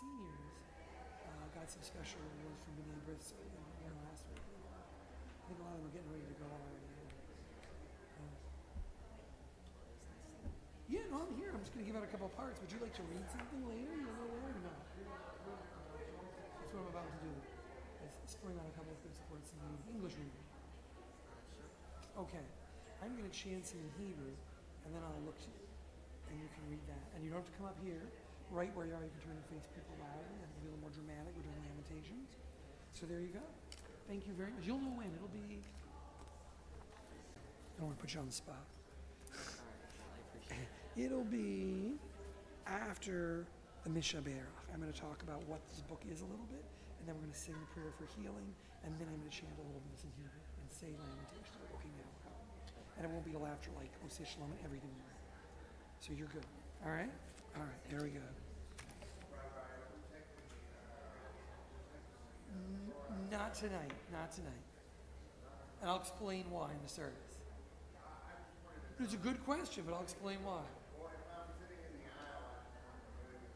seniors got some special awards from B'nai B'rith last week. I think a lot of them are getting ready to go already. Yeah, no, I'm here. I'm just going to give out a couple of parts. Would you like to read something later? You don't know where or not? That's what I'm about to do. Is spring on a couple of good supports in English reading. Okay. I'm going to chant some in Hebrew, and then I'll look to you, and you can read that. And you don't have to come up here. Right where you are, you can turn and face people loudly. And be a little more dramatic. We're doing Lamentations. So there you go. Thank you very much. You'll know when. It'll be... I don't want to put you on the spot. It'll be after the Mishaberach. I'm going to talk about what this book is a little bit, and then we're going to sing the prayer for healing, and then I'm going to chant a little bit of this in Hebrew and say Lamentations. Okay, now. And it won't be till after, like, Oseh Shalom and everything. So you're good. All right? All right, there we go. Not tonight. Not tonight. And I'll explain why in the service. It's a good question, but I'll explain why.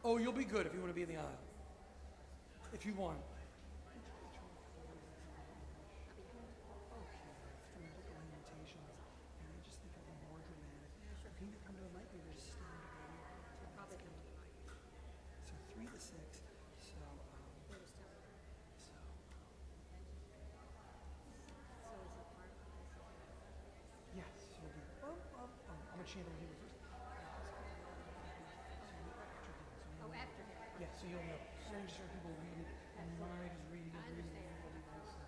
Oh, you'll be good if you want to be in the aisle. If you want. Lamentations, and I just think of them more dramatic. Can you come to the mic or just stand together? Probably come to the mic. So 3 to 6. So, We'll just tell her. so So is it part of this? yes, you'll do. I'm gonna chant over here first. Oh, after him. Yeah, so you'll know. So then you just hear people read it, and Mari is reading it, I reading it, understand. everybody knows it.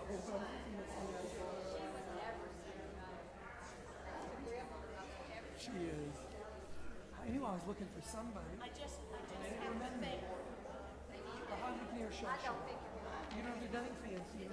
She is. I knew I was looking for somebody. I didn't remember. But how do you hear Shasha? You don't have to do anything fancy.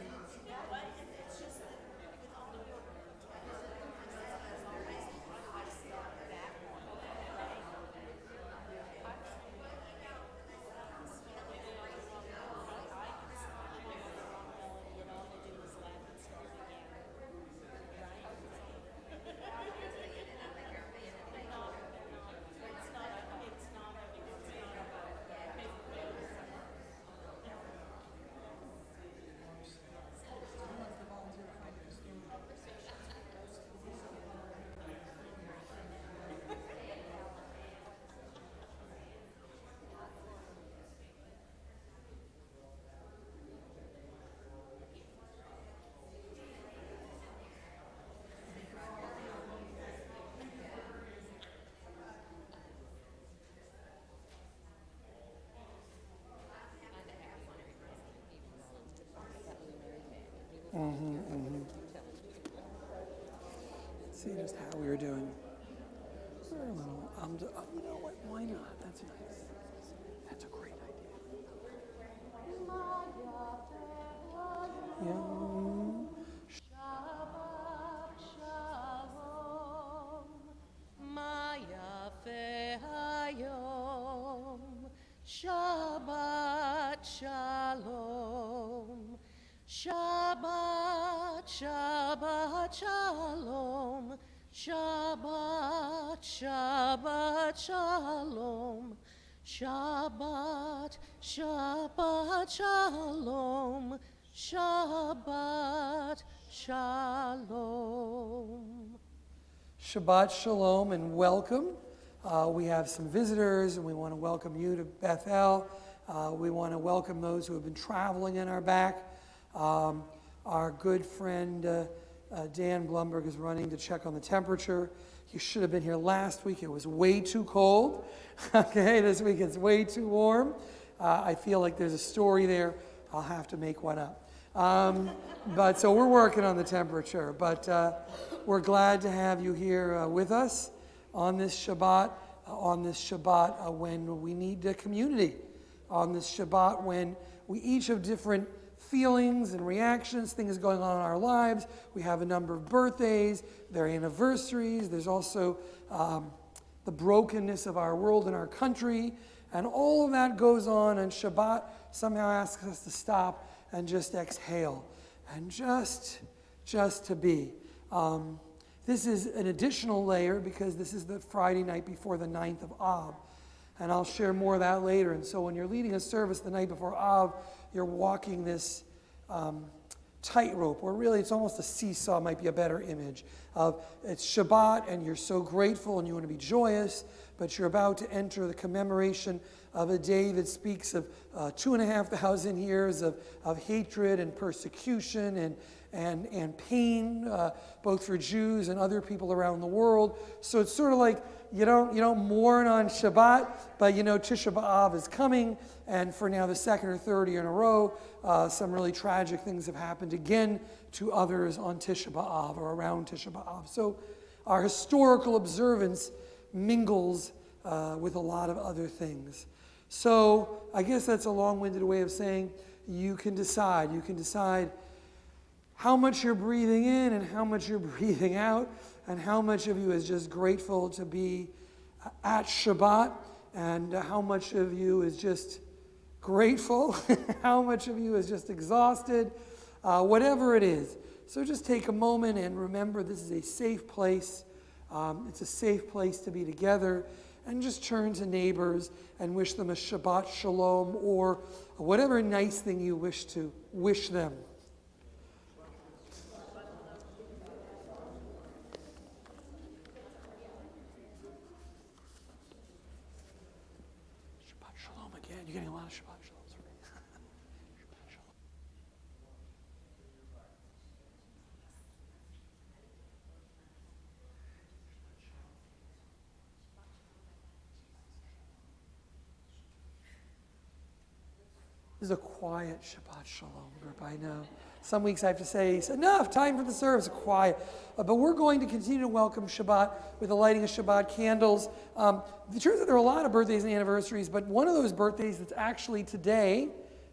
See just how we were doing. We're a little, you know what? Why not? That's nice. That's a great idea. Yum. Shabbat Shalom, Maya Hayom. Shabbat Shalom, Shabbat Shabbat Shalom, Shabbat Shabbat Shalom, Shabbat Shabbat Shalom, Shabbat Shalom. Shabbat Shalom and welcome. We have some visitors and we want to welcome you to Beth-El. We want to welcome those who have been traveling in our back. Our good friend Dan Blumberg is running to check on the temperature. He should have been here last week. It was way too cold. Okay, this week it's way too warm. I feel like there's a story there. I'll have to make one up. But so we're working on the temperature. But we're glad to have you here with us on this Shabbat. When we need the community. On this Shabbat when we each have different feelings and reactions, things going on in our lives. We have a number of birthdays, their anniversaries. There's also the brokenness of our world and our country. And all of that goes on, and Shabbat somehow asks us to stop and just exhale and just to be. This is an additional layer because this is the Friday night before the 9th of Av. And I'll share more of that later. And so when you're leading a service the night before Av, you're walking this tightrope, or really it's almost a seesaw, might be a better image of it's Shabbat and you're so grateful and you want to be joyous, but you're about to enter the commemoration of a day that speaks of 2,500 years of hatred and persecution and pain, both for Jews and other people around the world. So it's sort of like you don't mourn on Shabbat, but Tisha B'Av is coming, and for now the second or third year in a row, some really tragic things have happened again to others on Tisha B'Av or around Tisha B'Av. So our historical observance mingles with a lot of other things. So I guess that's a long-winded way of saying you can decide. You can decide how much you're breathing in and how much you're breathing out, and how much of you is just grateful to be at Shabbat, and how much of you is just grateful, how much of you is just exhausted, whatever it is. So just take a moment and remember this is a safe place. It's a safe place to be together, and just turn to neighbors and wish them a Shabbat Shalom or whatever nice thing you wish to wish them. Shabbat Shalom again. You're getting a lot of Shabbat Shaloms from me. Shabbat Shalom. This is a quiet Shabbat Shalom group, I know. Some weeks I have to say, enough, time for the service, quiet. But we're going to continue to welcome Shabbat with the lighting of Shabbat candles. The truth is there are a lot of birthdays and anniversaries, but one of those birthdays that's actually today,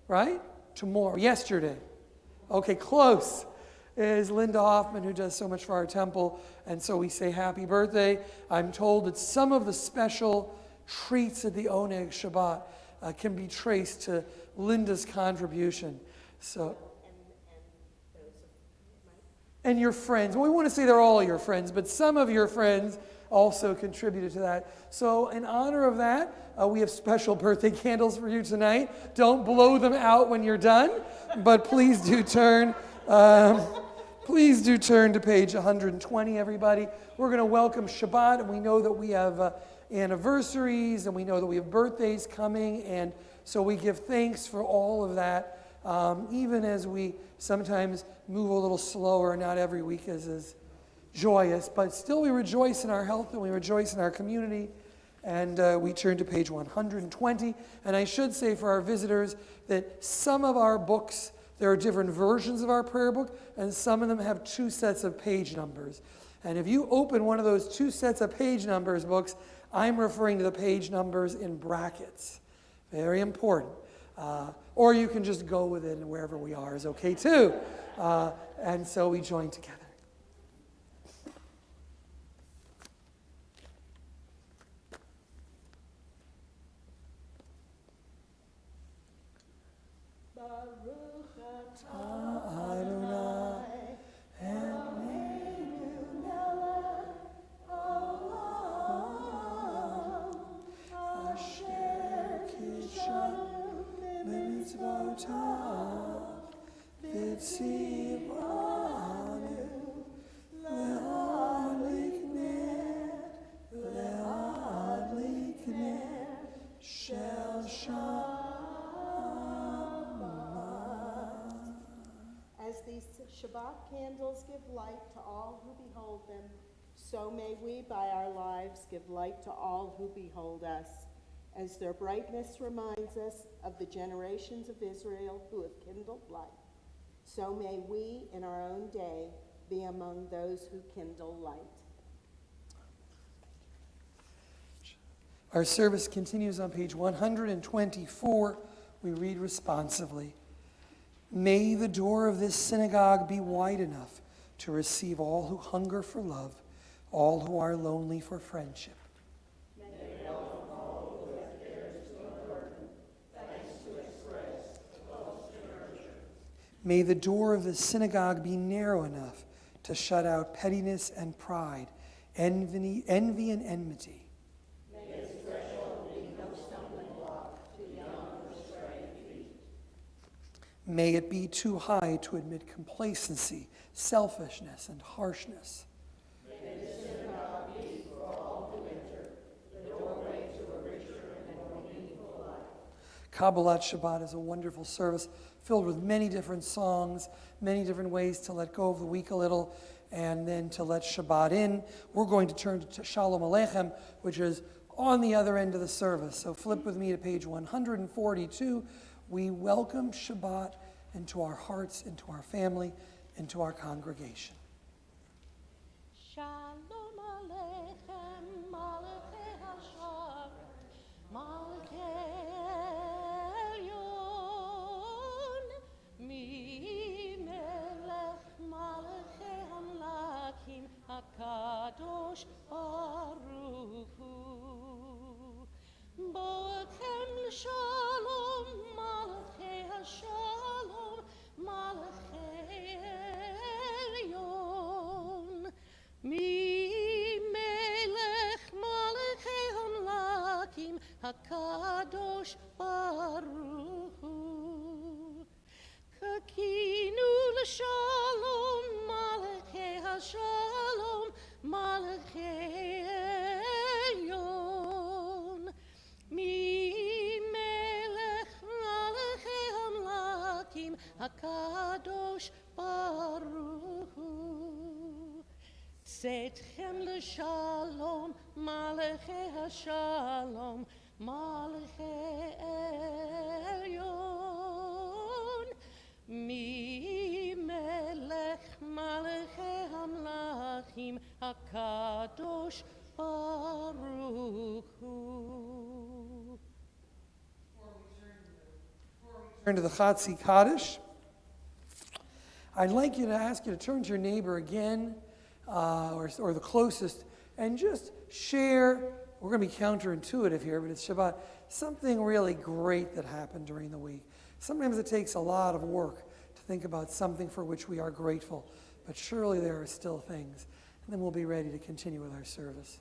right? Tomorrow, yesterday. Okay, close. Is Linda Hoffman, who does so much for our temple, and so we say happy birthday. I'm told that some of the special treats at the Oneg Shabbat can be traced to Linda's contribution. So, and your friends. Well, we want to say they're all your friends, but some of your friends also contributed to that. So in honor of that, we have special birthday candles for you tonight. Don't blow them out when you're done, but please do turn. Please do turn to page 120, everybody. We're going to welcome Shabbat, and we know that we have anniversaries, and we know that we have birthdays coming, and so we give thanks for all of that, even as we sometimes move a little slower. Not every week is as joyous, but still we rejoice in our health, and we rejoice in our community, and we turn to page 120. And I should say for our visitors that some of our books, there are different versions of our prayer book, and some of them have 2 sets of page numbers. And if you open one of those 2 sets of page numbers books, I'm referring to the page numbers in brackets. Very important. Or you can just go with it, and wherever we are is okay too. And so we join together. Baruch atah Adonai Eloheinu melech haolam asher kishanu b'mitzvotav v'tzivanu le'adlikner shel Shabbat. As these Shabbat candles give light to all who behold them, so may we by our lives give light to all who behold us, as their brightness reminds us of the generations of Israel who have kindled light. So may we in our own day be among those who kindle light. Our service continues on page 124. We read responsively. May the door of this synagogue be wide enough to receive all who hunger for love, all who are lonely for friendship. May the door of the synagogue be narrow enough to shut out pettiness and pride, envy and enmity. May its threshold be no stumbling block to young or stray feet. May it be too high to admit complacency, selfishness, and harshness. May the synagogue be for all who enter, the doorway to a richer and more meaningful life. Kabbalat Shabbat is a wonderful service filled with many different songs, many different ways to let go of the week a little, and then to let Shabbat in. We're going to turn to Shalom Aleichem, which is on the other end of the service. So flip with me to page 142. We welcome Shabbat into our hearts, into our family, into our congregation. Shalom Aleichem, Malachei Hashar, Malachei Elyon, Mi Melech Malachei Hamlakim, HaKadosh Baruch Hu. Boachem Shalom, Malachei Hashalom, Malachei Elyon, Mi Melech Malachei Hamlakim, HaKadosh Baruch Hu. Kakinu l'shalom, Malachei Hashalom, Malachei Elyon, Mi Melech Malachei Hamlakim, HaKadosh Baruch Hu. Tzedchem l'shalom, Malachei Hashalom, Malachei Elyon. HaKadosh Baruch Hu. Turn to the Chatzi Kaddish. I'd like you to ask you to turn to your neighbor again, or the closest, and just share. We're going to be counterintuitive here, but it's Shabbat. Something really great that happened during the week. Sometimes it takes a lot of work to think about something for which we are grateful, but surely there are still things. And then we'll be ready to continue with our service.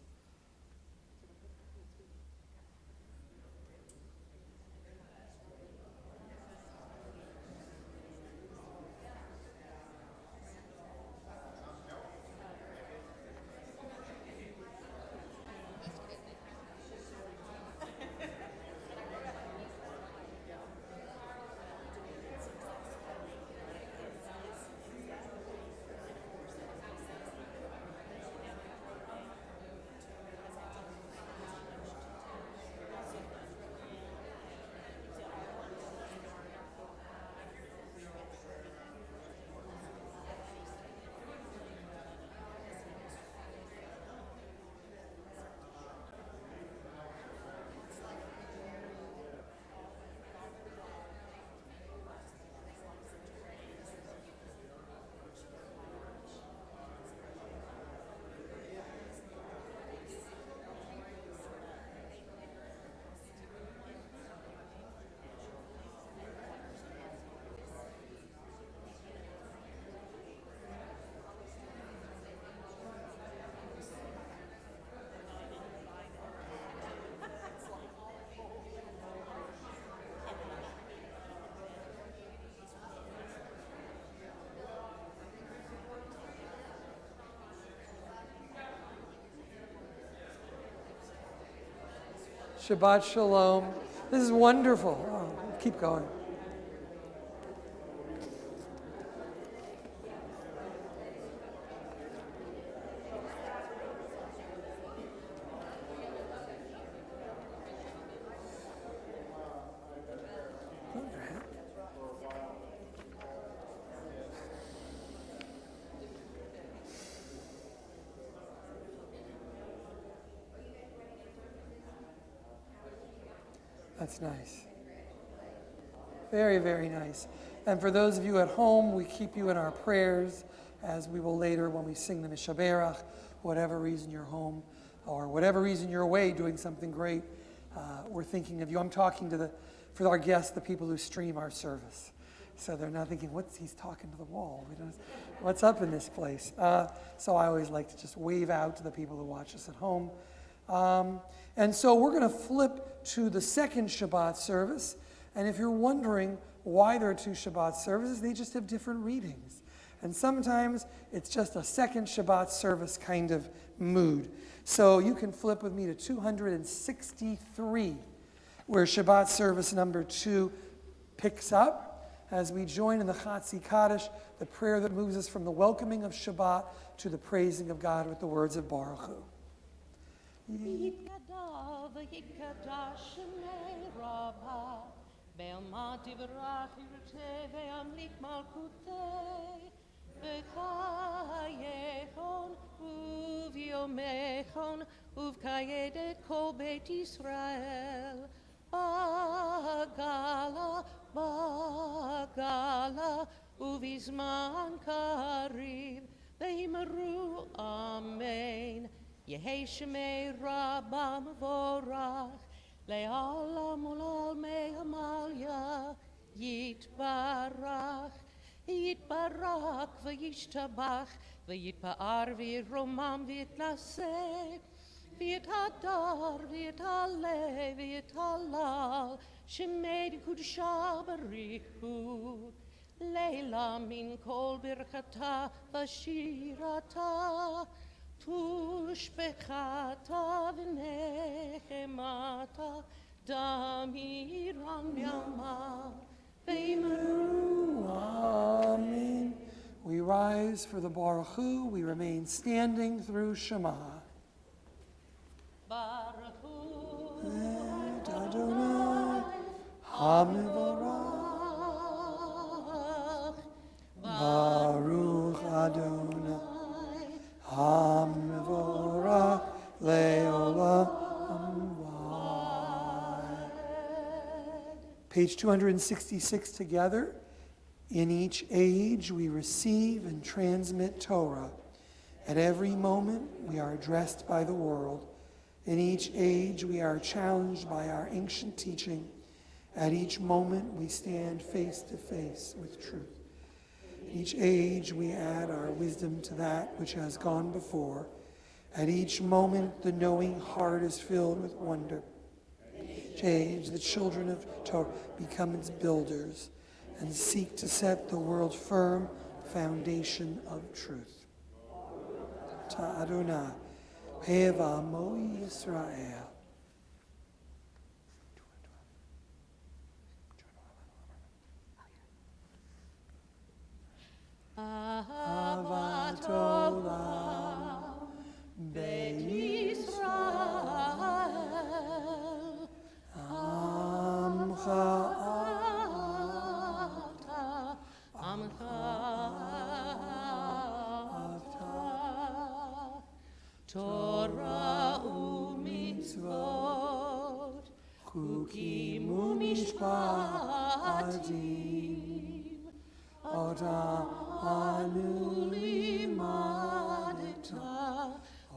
Shabbat Shalom. This is wonderful. Oh, keep going. That's nice. Very, very nice. And for those of you at home, we keep you in our prayers, as we will later when we sing the Mishaberach. Whatever reason you're home, or whatever reason you're away doing something great, we're thinking of you. I'm talking for our guests, the people who stream our service. So they're not thinking, he's talking to the wall. What's up in this place? So I always like to just wave out to the people who watch us at home. And so we're going to flip to the second Shabbat service. And if you're wondering why there are two Shabbat services, they just have different readings. And sometimes it's just a second Shabbat service kind of mood. So you can flip with me to 263, where Shabbat service number 2 picks up as we join in the Chatzi Kaddish, the prayer that moves us from the welcoming of Shabbat to the praising of God with the words of Baruch Hu. Yitgadav yikadash shemei Rabbi Be'alma tivrach yirteh ve'amlik malkuteh V'chayechon uv'yomechon uv'kayedet kol Beit Yisrael Bagala uv'izman kariv Ve'imru amen Yehei Shemei Rabba Mevorach Le'olam u'l'olmei Amalia Yitbarach v'yishtabach v'yitpa'ar v'yiromam v'yitlaseh v'yithadar v'yithaleh v'yithalal Shemei Kudshah Barichu Leila min kol birchata v'shirata Tushbechata v'nechemata damiram yama v'imru. Amen. We rise for the Baruch Hu. We remain standing through Shema. Baruch Hu Et Adonai HaMevorach Baruch Adonai HaMevorach Page 266 together. In each age we receive and transmit Torah. At every moment we are addressed by the world. In each age we are challenged by our ancient teaching. At each moment we stand face to face with truth. In each age we add our wisdom to that which has gone before. At each moment the knowing heart is filled with wonder. At each age the children of Torah become its builders and seek to set the world firm foundation of truth. Ta Adonai, Heva Mo Yisrael. Ahavat Olam, Beit Yisrael, Amcha Amcha Torah u'mitzvot, chukim u'mishpatim,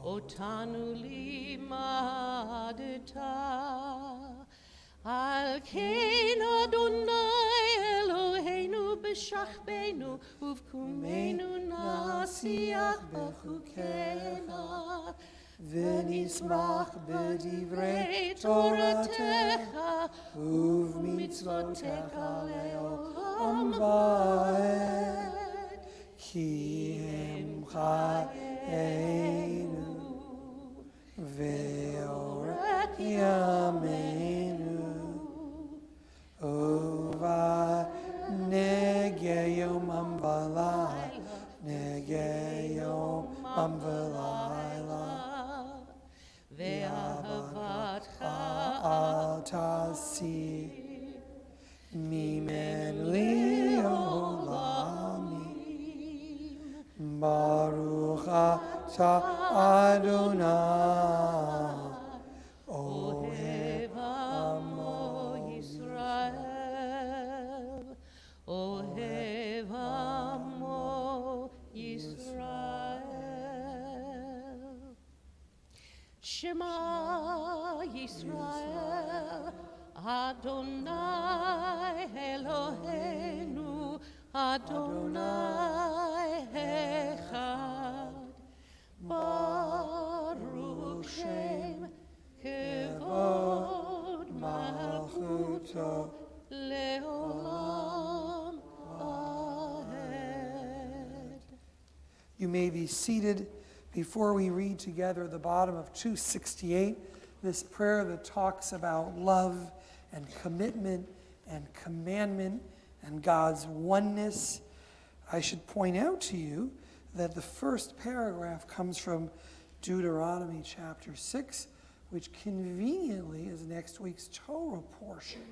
otanu limadeta, al kein Adonai Eloheinu b'shachbeinu, uvkumeinu nasiach b'chukecha, v'nismach b'divrei Toratecha, uv'mitzvotecha le'olam va'ed, ki hem chayenu, ve'oret yameinu, ova nege yomam v'layla, nege yomam v'layla, ve'ahavatcha al tasir, mimen li'olamim, baruch atah Adonai, Ohev Amo Yisrael, Ohev Amo Yisrael. Shema Yisrael, Adonai Eloheinu, Adonai Echad, Baruch Shem Kevod Malchuto Leolam Ahed. You may be seated. Before we read together the bottom of 268, this prayer that talks about love and commitment and commandment and God's oneness, I should point out to you that the first paragraph comes from Deuteronomy chapter 6, which conveniently is next week's Torah portion.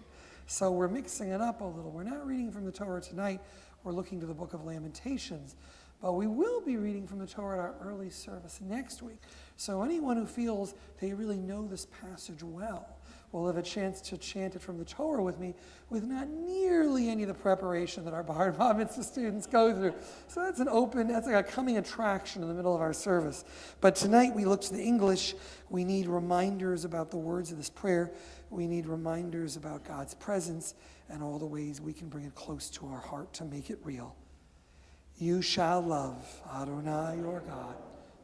So we're mixing it up a little. We're not reading from the Torah tonight. We're looking to the Book of Lamentations. But we will be reading from the Torah at our early service next week. So anyone who feels they really know this passage well will have a chance to chant it from the Torah with me with not nearly any of the preparation that our Bar and Bar Mitzvah students go through. So that's like a coming attraction in the middle of our service. But tonight we look to the English. We need reminders about the words of this prayer. We need reminders about God's presence and all the ways we can bring it close to our heart to make it real. You shall love Adonai your God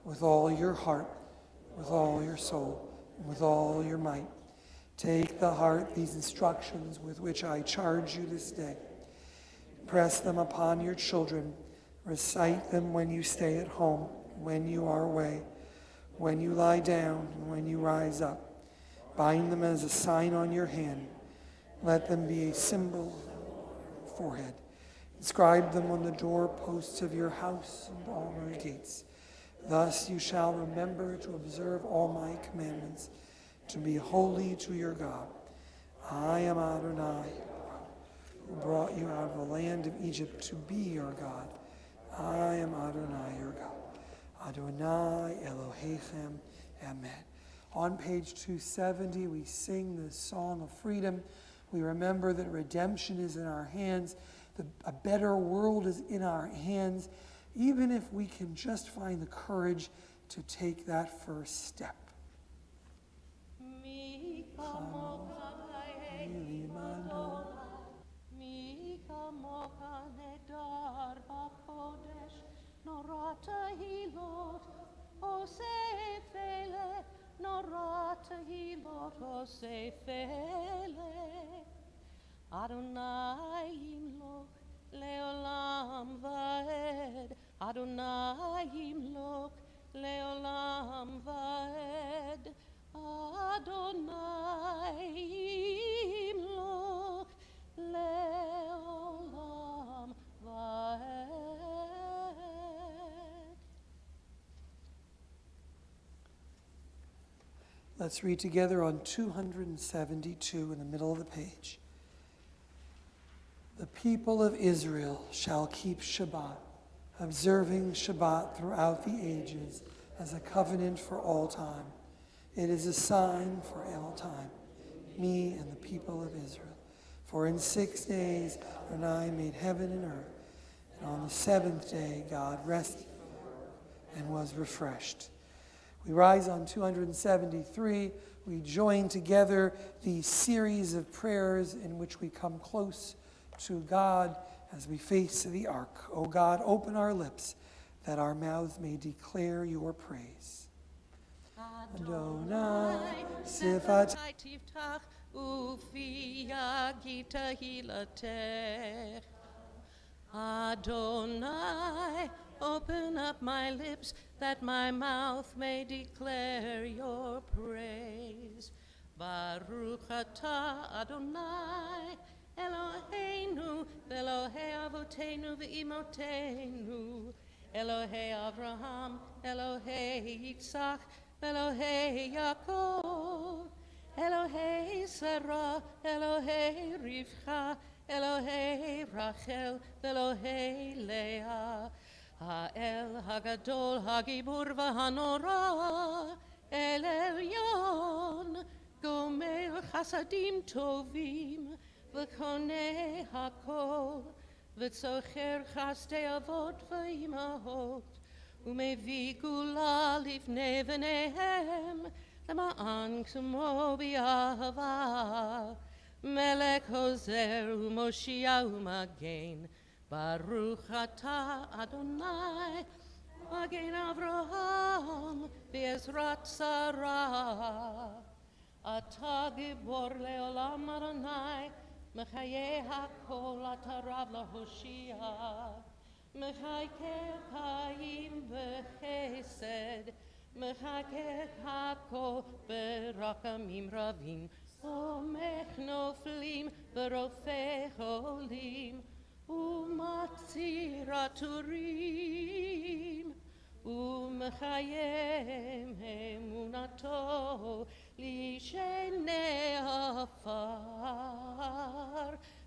with all your heart, with all your soul, and with all your might. Take to heart these instructions with which I charge you this day. Press them upon your children. Recite them when you stay at home, when you are away, when you lie down, and when you rise up. Bind them as a sign on your hand. Let them be a symbol on your forehead. Inscribe them on the doorposts of your house and all your gates. Thus you shall remember to observe all my commandments, to be holy to your God. I am Adonai, who brought you out of the land of Egypt to be your God. I am Adonai, your God. Adonai Elohechem, Amen. On page 270, we sing the Song of Freedom, We remember that redemption is in our hands. A better world is in our hands, even if we can just find the courage to take that first step. Adonai yimloch leolam vaed. Adonai yimloch leolam vaed. Adonai yimloch leolam vaed. Let's read together on 272 in the middle of the page. The people of Israel shall keep Shabbat, observing Shabbat throughout the ages as a covenant for all time. It is a sign for all time, me and the people of Israel. For in 6 days Adonai made heaven and earth, and on the seventh day God rested and was refreshed. We rise on 273. We join together the series of prayers in which we come close to God as we face the ark. O God, open our lips that our mouths may declare your praise. Adonai, Sifat Tiftach ufi yagita hilatech. Adonai, open up my lips that my mouth may declare your praise. Baruch atah Adonai, Eloheinu, Elohei Avotenu ve'imotenu, Elohei Avraham, Elohei Yitzchak, Elohei Yaakov, Elohei Sarah, Elohei Rivka, Elohei Rachel, Elohei Leah, Ha'el Hagadol Hagibur v'Hanora, El Elyon, Gomer Chasadim Tovim, V'konei hakol, v'tzocher chastei avot v'imahot, u'mevi gula lifnei v'nehem, למען כמו באהבה, מלך עוזר ומושיע ומגן, ברוך אתה אדוני, מגן אברהם בעזרת שרה. אתה גיבור לעולם אדוני, מחיי הכל אתה רב להושיע, מחכה חיים וחסד, מחכה הכל ברחמים רבים, תומך נופלים ורופא חולים, ומציר עטורים, ומחיים אמונתו לישני עפר.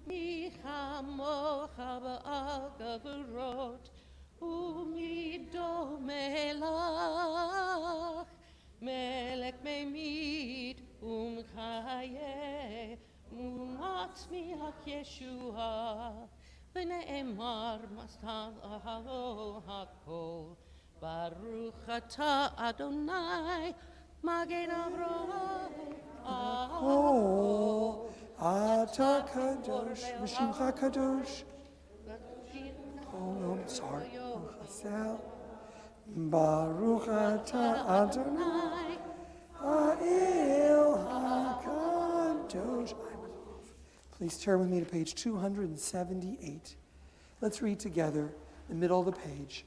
מי כמוך בעל גבורות, ומי דומה לך, מלך ממית ומחיה, ומצמיח ישועה, ונאמר מסתר אהלו הכל. ברוך אתה אדוני, מגן אברהם. Ata kadosh, v'shimcha kadosh. Oh, no, I'm sorry. Baruch ata Adonai, ha'el hakadosh. Please turn with me to page 278. Let's read together the middle of the page.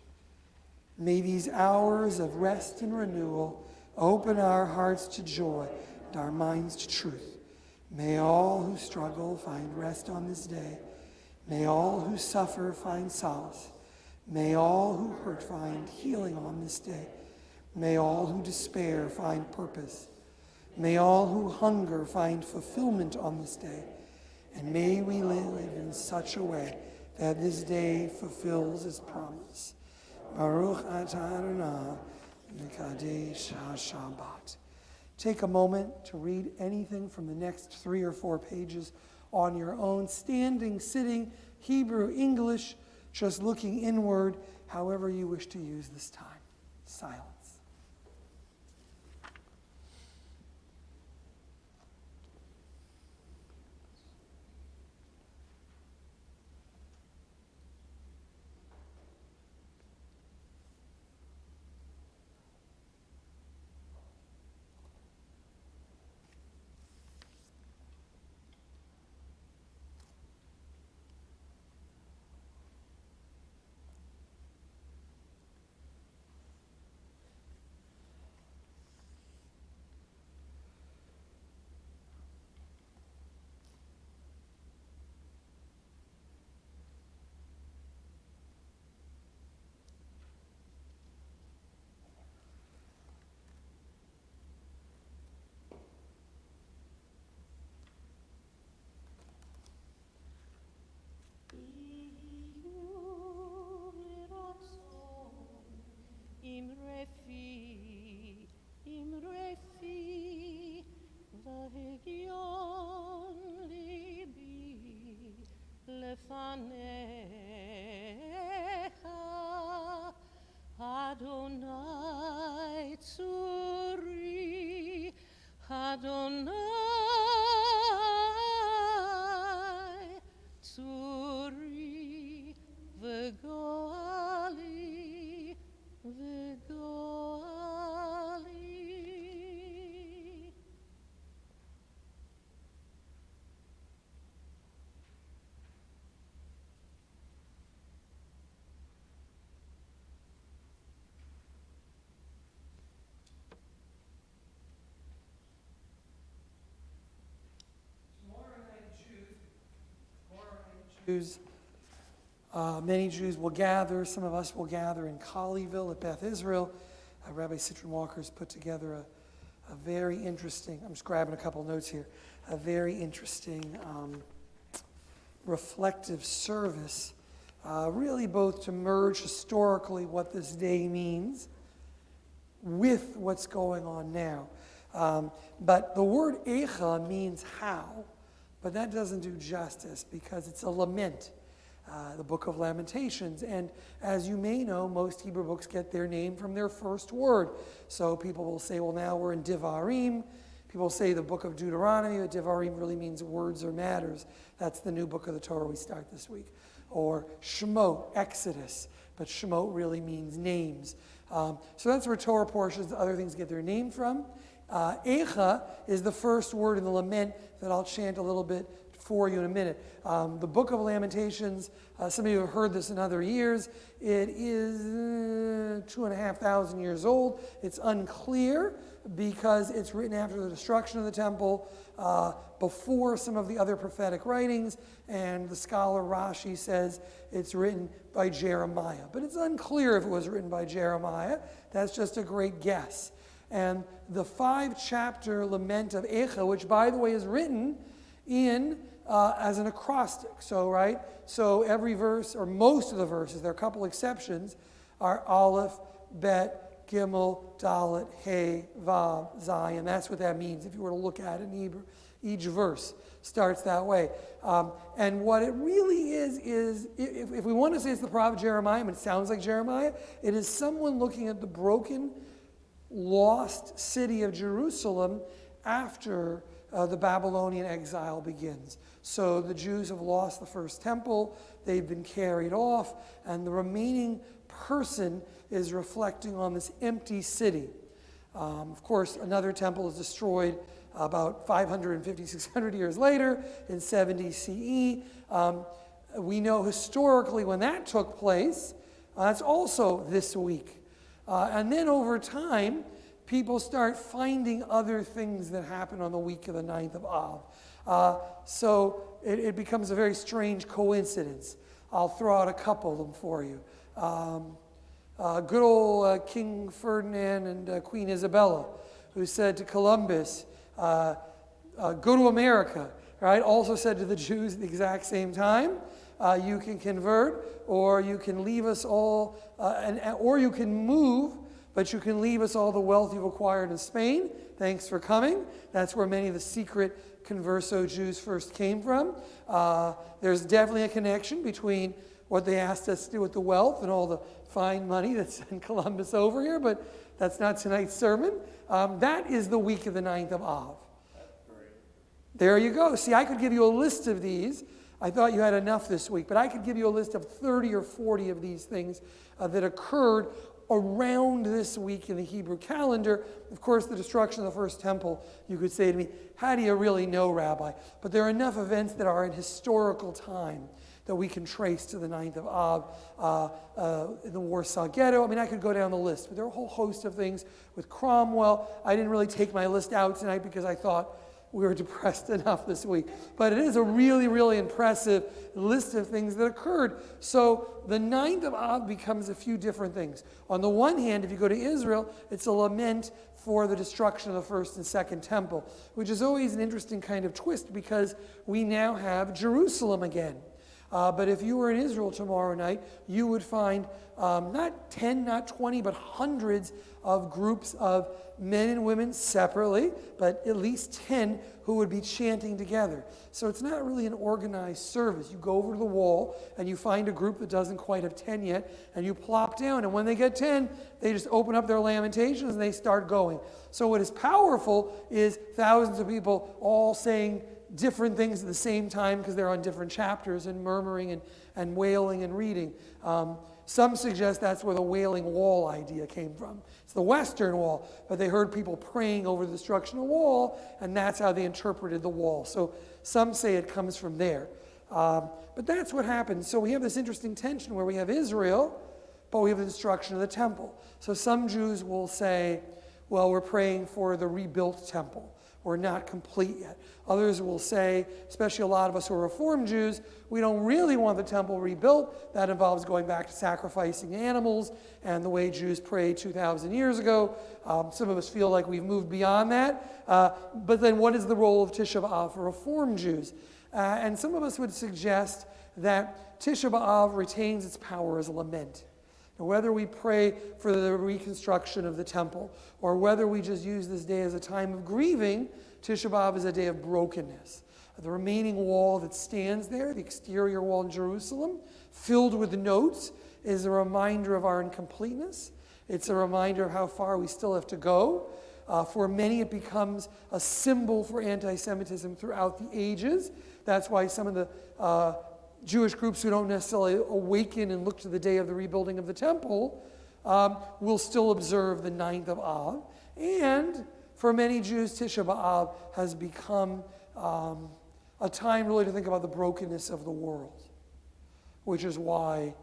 May these hours of rest and renewal open our hearts to joy and our minds to truth. May all who struggle find rest on this day. May all who suffer find solace. May all who hurt find healing on this day. May all who despair find purpose. May all who hunger find fulfillment on this day. And may we live in such a way that this day fulfills its promise. Baruch atah Adonai Mekadesh HaShabbat. Take a moment to read anything from the next 3 or 4 pages on your own, standing, sitting, Hebrew, English, just looking inward, however you wish to use this time. Silence. Imrefi, v'hegion libi lefanecha, Adonai tzuri, Adonai tzuri, v'goali, v'goali. Jews, many Jews will gather. Some of us will gather in Colleyville at Beth Israel. Rabbi Citron Walker's put together a very interesting, I'm just grabbing a couple notes here, a very interesting reflective service, really both to merge historically what this day means with what's going on now. But the word echa means how, but that doesn't do justice because it's a lament, the Book of Lamentations. And as you may know, most Hebrew books get their name from their first word. So people will say, well, now we're in Devarim. People say the book of Deuteronomy, but Devarim really means words or matters. That's the new book of the Torah we start this week. Or Shemot, Exodus, but Shemot really means names. So that's where Torah portions, other things get their name from. Echa is the first word in the lament that I'll chant a little bit for you in a minute. The Book of Lamentations, some of you have heard this in other years. It is 2,500 years old. It's unclear because it's written after the destruction of the temple, before some of the other prophetic writings, and the scholar Rashi says it's written by Jeremiah. But it's unclear if it was written by Jeremiah. That's just a great guess. And the 5-chapter lament of Echa, which by the way is written in as an acrostic. So every verse, or most of the verses, there are a couple exceptions, are Aleph, Bet, Gimel, Dalet, Hey, Vav, Zayin. That's what that means if you were to look at it in Hebrew. Each verse starts that way. And what it really is if we want to say it's the prophet Jeremiah, and it sounds like Jeremiah, it is someone looking at the broken, lost city of Jerusalem after the Babylonian exile begins. So the Jews have lost the first temple, they've been carried off, and the remaining person is reflecting on this empty city. Of course, another temple is destroyed about 550, 600 years later in 70 CE. We know historically when that took place, that's also this week. And then over time, people start finding other things that happen on the week of the 9th of Av. So it becomes a very strange coincidence. I'll throw out a couple of them for you. Good old King Ferdinand and Queen Isabella, who said to Columbus, go to America, right? Also said to the Jews at the exact same time, you can convert, or you can leave us all, or you can move, but you can leave us all the wealth you've acquired in Spain. Thanks for coming. That's where many of the secret converso Jews first came from. There's definitely a connection between what they asked us to do with the wealth and all the fine money that sent Columbus over here, but that's not tonight's sermon. That is the week of the 9th of Av. There you go. See, I could give you a list of these. I thought you had enough this week, but I could give you a list of 30 or 40 of these things that occurred around this week in the Hebrew calendar. Of course, the destruction of the first temple, you could say to me, how do you really know, Rabbi? But there are enough events that are in historical time that we can trace to the 9th of Av, the Warsaw Ghetto. I mean, I could go down the list, but there are a whole host of things with Cromwell. I didn't really take my list out tonight because I thought we were depressed enough this week. But it is a really, really impressive list of things that occurred. So the 9th of Av becomes a few different things. On the one hand, if you go to Israel, it's a lament for the destruction of the first and second temple, which is always an interesting kind of twist because we now have Jerusalem again. But if you were in Israel tomorrow night, you would find not 10, not 20, but hundreds of groups of men and women separately, but at least 10 who would be chanting together. So it's not really an organized service. You go over to the wall and you find a group that doesn't quite have 10 yet, and you plop down. And when they get 10, they just open up their Lamentations and they start going. So what is powerful is thousands of people all saying different things at the same time because they're on different chapters and murmuring and wailing and reading. Some suggest that's where the Wailing Wall idea came from. It's the Western Wall, but they heard people praying over the destruction of the wall, and that's how they interpreted the wall. So some say it comes from there. But that's what happened. So we have this interesting tension where we have Israel, but we have the destruction of the temple. So some Jews will say, well, we're praying for the rebuilt temple. We're not complete yet. Others will say, especially a lot of us who are Reformed Jews, we don't really want the temple rebuilt. That involves going back to sacrificing animals and the way Jews prayed 2,000 years ago. Some of us feel like we've moved beyond that. But then what is the role of Tisha B'Av for Reformed Jews? And some of us would suggest that Tisha B'Av retains its power as a lament. Now, whether we pray for the reconstruction of the temple or whether we just use this day as a time of grieving, Tisha B'Av is a day of brokenness. The remaining wall that stands there, the exterior wall in Jerusalem, filled with notes, is a reminder of our incompleteness. It's a reminder of how far we still have to go. For many, it becomes a symbol for anti-Semitism throughout the ages. That's why some of the Jewish groups who don't necessarily awaken and look to the day of the rebuilding of the temple will still observe the 9th of Av. And for many Jews, Tisha B'Av has become a time really to think about the brokenness of the world, which is why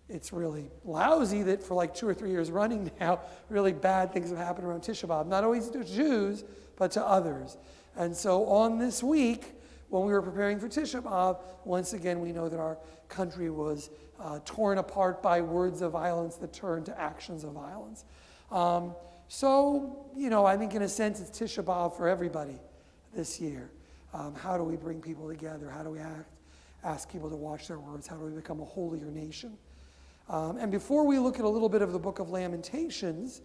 it's really lousy that for like 2 or 3 years running now, really bad things have happened around Tisha B'Av, not always to Jews, but to others. And so on this week, when we were preparing for Tisha B'Av, once again, we know that our country was torn apart by words of violence that turned to actions of violence. So, I think in a sense it's Tisha B'Av for everybody this year. How do we bring people together? How do we ask people to watch their words? How do we become a holier nation? And before we look at a little bit of the Book of Lamentations,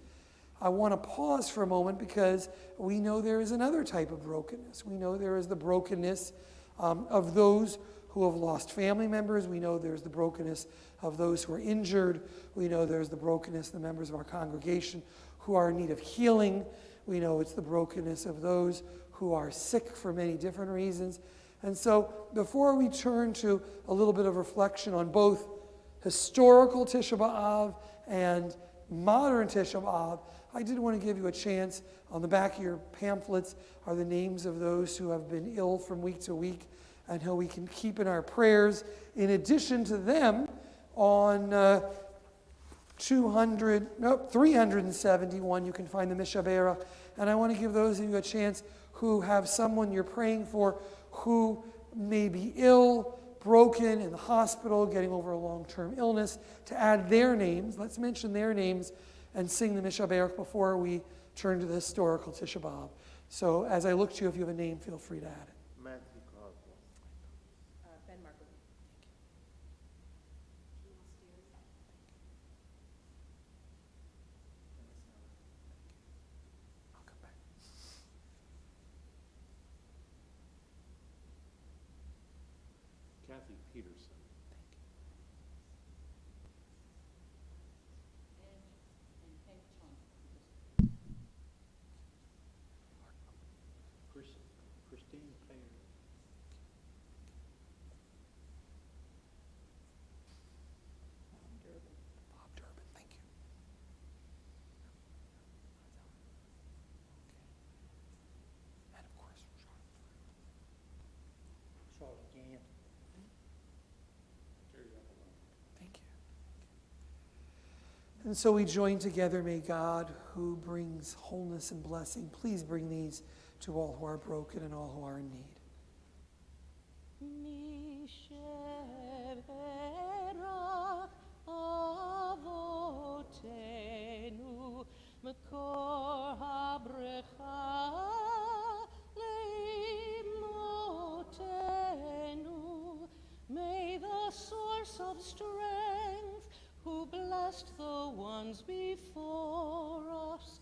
I want to pause for a moment because we know there is another type of brokenness. We know there is the brokenness of those who have lost family members. We know there's the brokenness of those who are injured. We know there's the brokenness of the members of our congregation who are in need of healing. We know it's the brokenness of those who are sick for many different reasons. And so before we turn to a little bit of reflection on both historical Tisha B'Av and modern Tisha B'Av, I did want to give you a chance. On the back of your pamphlets are the names of those who have been ill from week to week and who we can keep in our prayers. In addition to them, on 371, you can find the Mishaberach. And I want to give those of you a chance who have someone you're praying for who may be ill, broken, in the hospital, getting over a long-term illness, to add their names. Let's mention their names and sing the Mishaberach before we turn to the historical Tisha B'Av. So as I look to you, if you have a name, feel free to add it. Matthew Cosmo. Ben Marco. Peterson. Christine Taylor. Bob Durbin, thank you. And of course, Charlotte Gant. thank you. And so we join together. May God, who brings wholeness and blessing, please bring these to all who are broken and all who are in need. Misheverach avotenu mekor habrecha leimotenu. May the source of strength, who blessed the ones before us,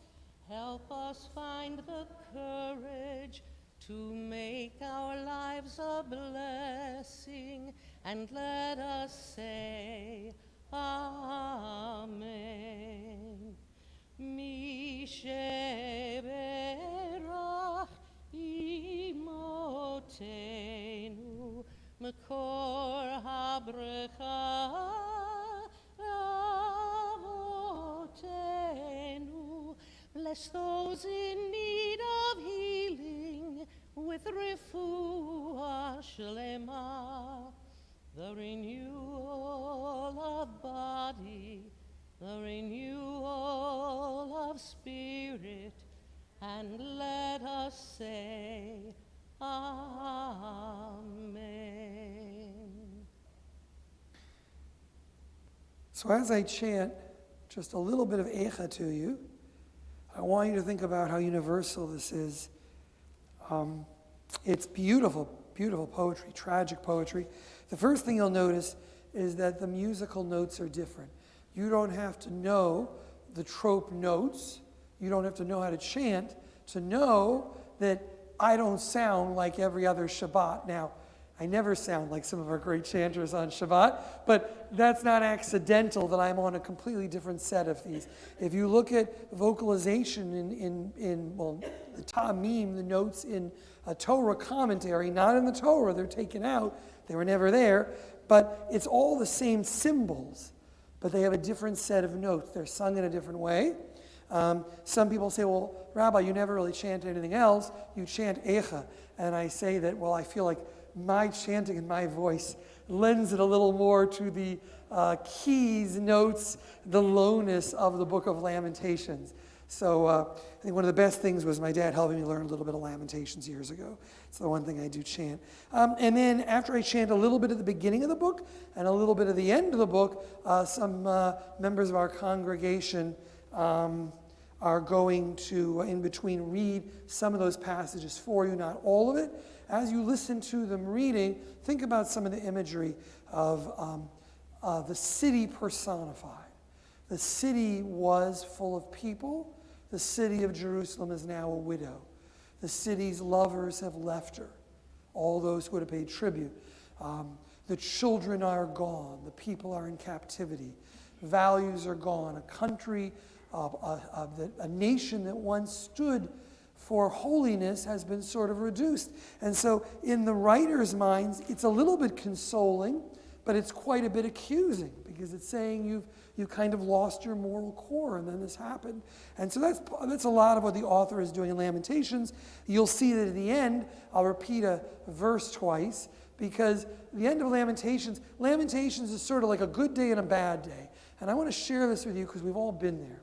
help us find the courage to make our lives a blessing, and let us say, Amen. Misheberach imotenu mekor habrecha avotenu. Bless those in need of healing with refuah shlema, the renewal of body, the renewal of spirit, and let us say, Amen. So as I chant just a little bit of Eicha to you, I want you to think about how universal this is. It's beautiful, beautiful poetry, tragic poetry. The first thing you'll notice is that the musical notes are different. You don't have to know the trope notes. You don't have to know how to chant to know that I don't sound like every other Shabbat. Now, I never sound like some of our great chanters on Shabbat, but that's not accidental that I'm on a completely different set of these. If you look at vocalization in the Ta'amim, the notes in a Torah commentary, not in the Torah, they're taken out, they were never there, but it's all the same symbols, but they have a different set of notes. They're sung in a different way. Some people say, well, Rabbi, you never really chant anything else. You chant Eicha. And I say that, well, I feel like my chanting and my voice lends it a little more to the keys, notes, the lowness of the Book of Lamentations. So I think one of the best things was my dad helping me learn a little bit of Lamentations years ago. It's the one thing I do chant. And then after I chant a little bit at the beginning of the book and a little bit at the end of the book, some members of our congregation are going to, in between, read some of those passages for you, not all of it. As you listen to them reading, think about some of the imagery of the city personified. The city was full of people. The city of Jerusalem is now a widow. The city's lovers have left her, all those who would have paid tribute. The children are gone. The people are in captivity. Values are gone. A country, a nation that once stood for holiness has been sort of reduced. And so in the writer's minds, it's a little bit consoling, but it's quite a bit accusing, because it's saying you've kind of lost your moral core, and then this happened. And so that's a lot of what the author is doing in Lamentations. You'll see that at the end, I'll repeat a verse twice, because the end of Lamentations is sort of like a good day and a bad day. And I want to share this with you because we've all been there.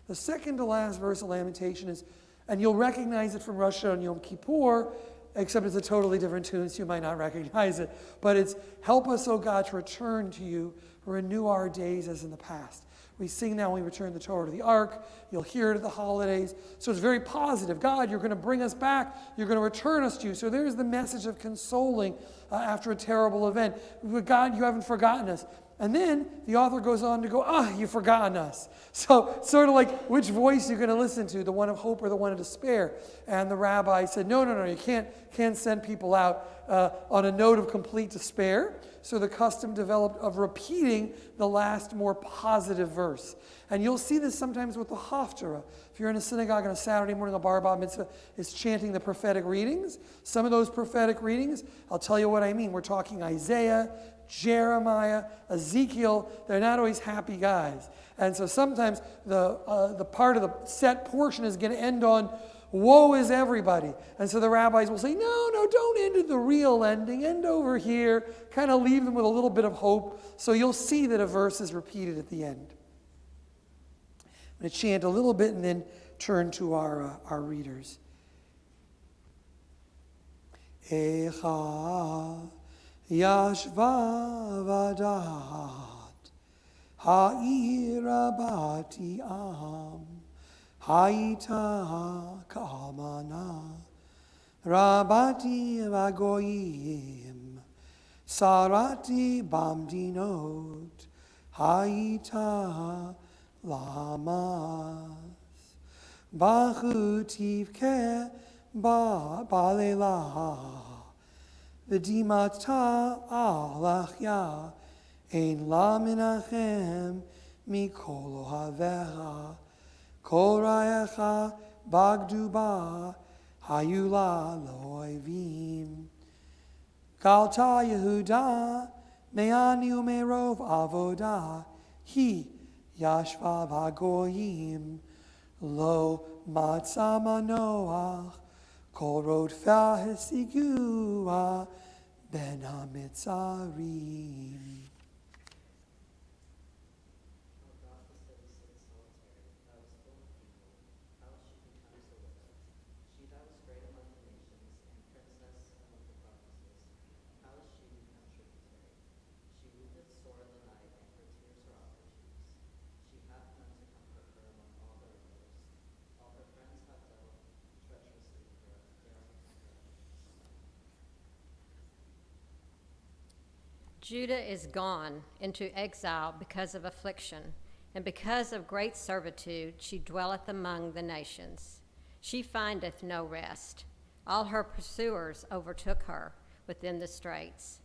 The second to last verse of Lamentation is, and you'll recognize it from Rosh Hashanah and Yom Kippur, except it's a totally different tune, so you might not recognize it. But it's, help us, O God, to return to you, renew our days as in the past. We sing now when we return the Torah to the Ark. You'll hear it at the holidays. So it's very positive. God, you're going to bring us back. You're going to return us to you. So there's the message of consoling after a terrible event. God, you haven't forgotten us. And then the author goes on to go, you've forgotten us. So sort of like, which voice you're going to listen to, the one of hope or the one of despair? And the rabbi said, no, you can't send people out on a note of complete despair. So the custom developed of repeating the last more positive verse. And you'll see this sometimes with the Haftarah. If you're in a synagogue on a Saturday morning, a bar mitzvah is chanting the prophetic readings. Some of those prophetic readings, I'll tell you what I mean. We're talking Isaiah, Jeremiah, Ezekiel. They're not always happy guys. And so sometimes the part of the set portion is going to end on, woe is everybody. And so the rabbis will say, no, don't end at the real ending. End over here. Kind of leave them with a little bit of hope. So you'll see that a verse is repeated at the end. I'm going to chant a little bit and then turn to our readers. Echa yashva vadat ha'ira bati am ha'ita kalmana rabati vagoyim sarati bamdinot ha'ita lamas bachutiv ke balela v'dimata alachya ein la menachem mikol ohavecha kol rayecha bagduba hayula loivim galta Yehuda me'ani u'merov avoda hi Yashva v'agoyim lo matzah manoach kol rodfa hesigua ben hamitzarim. Judah is gone into exile because of affliction, and because of great servitude she dwelleth among the nations. She findeth no rest. All her pursuers overtook her within the straits.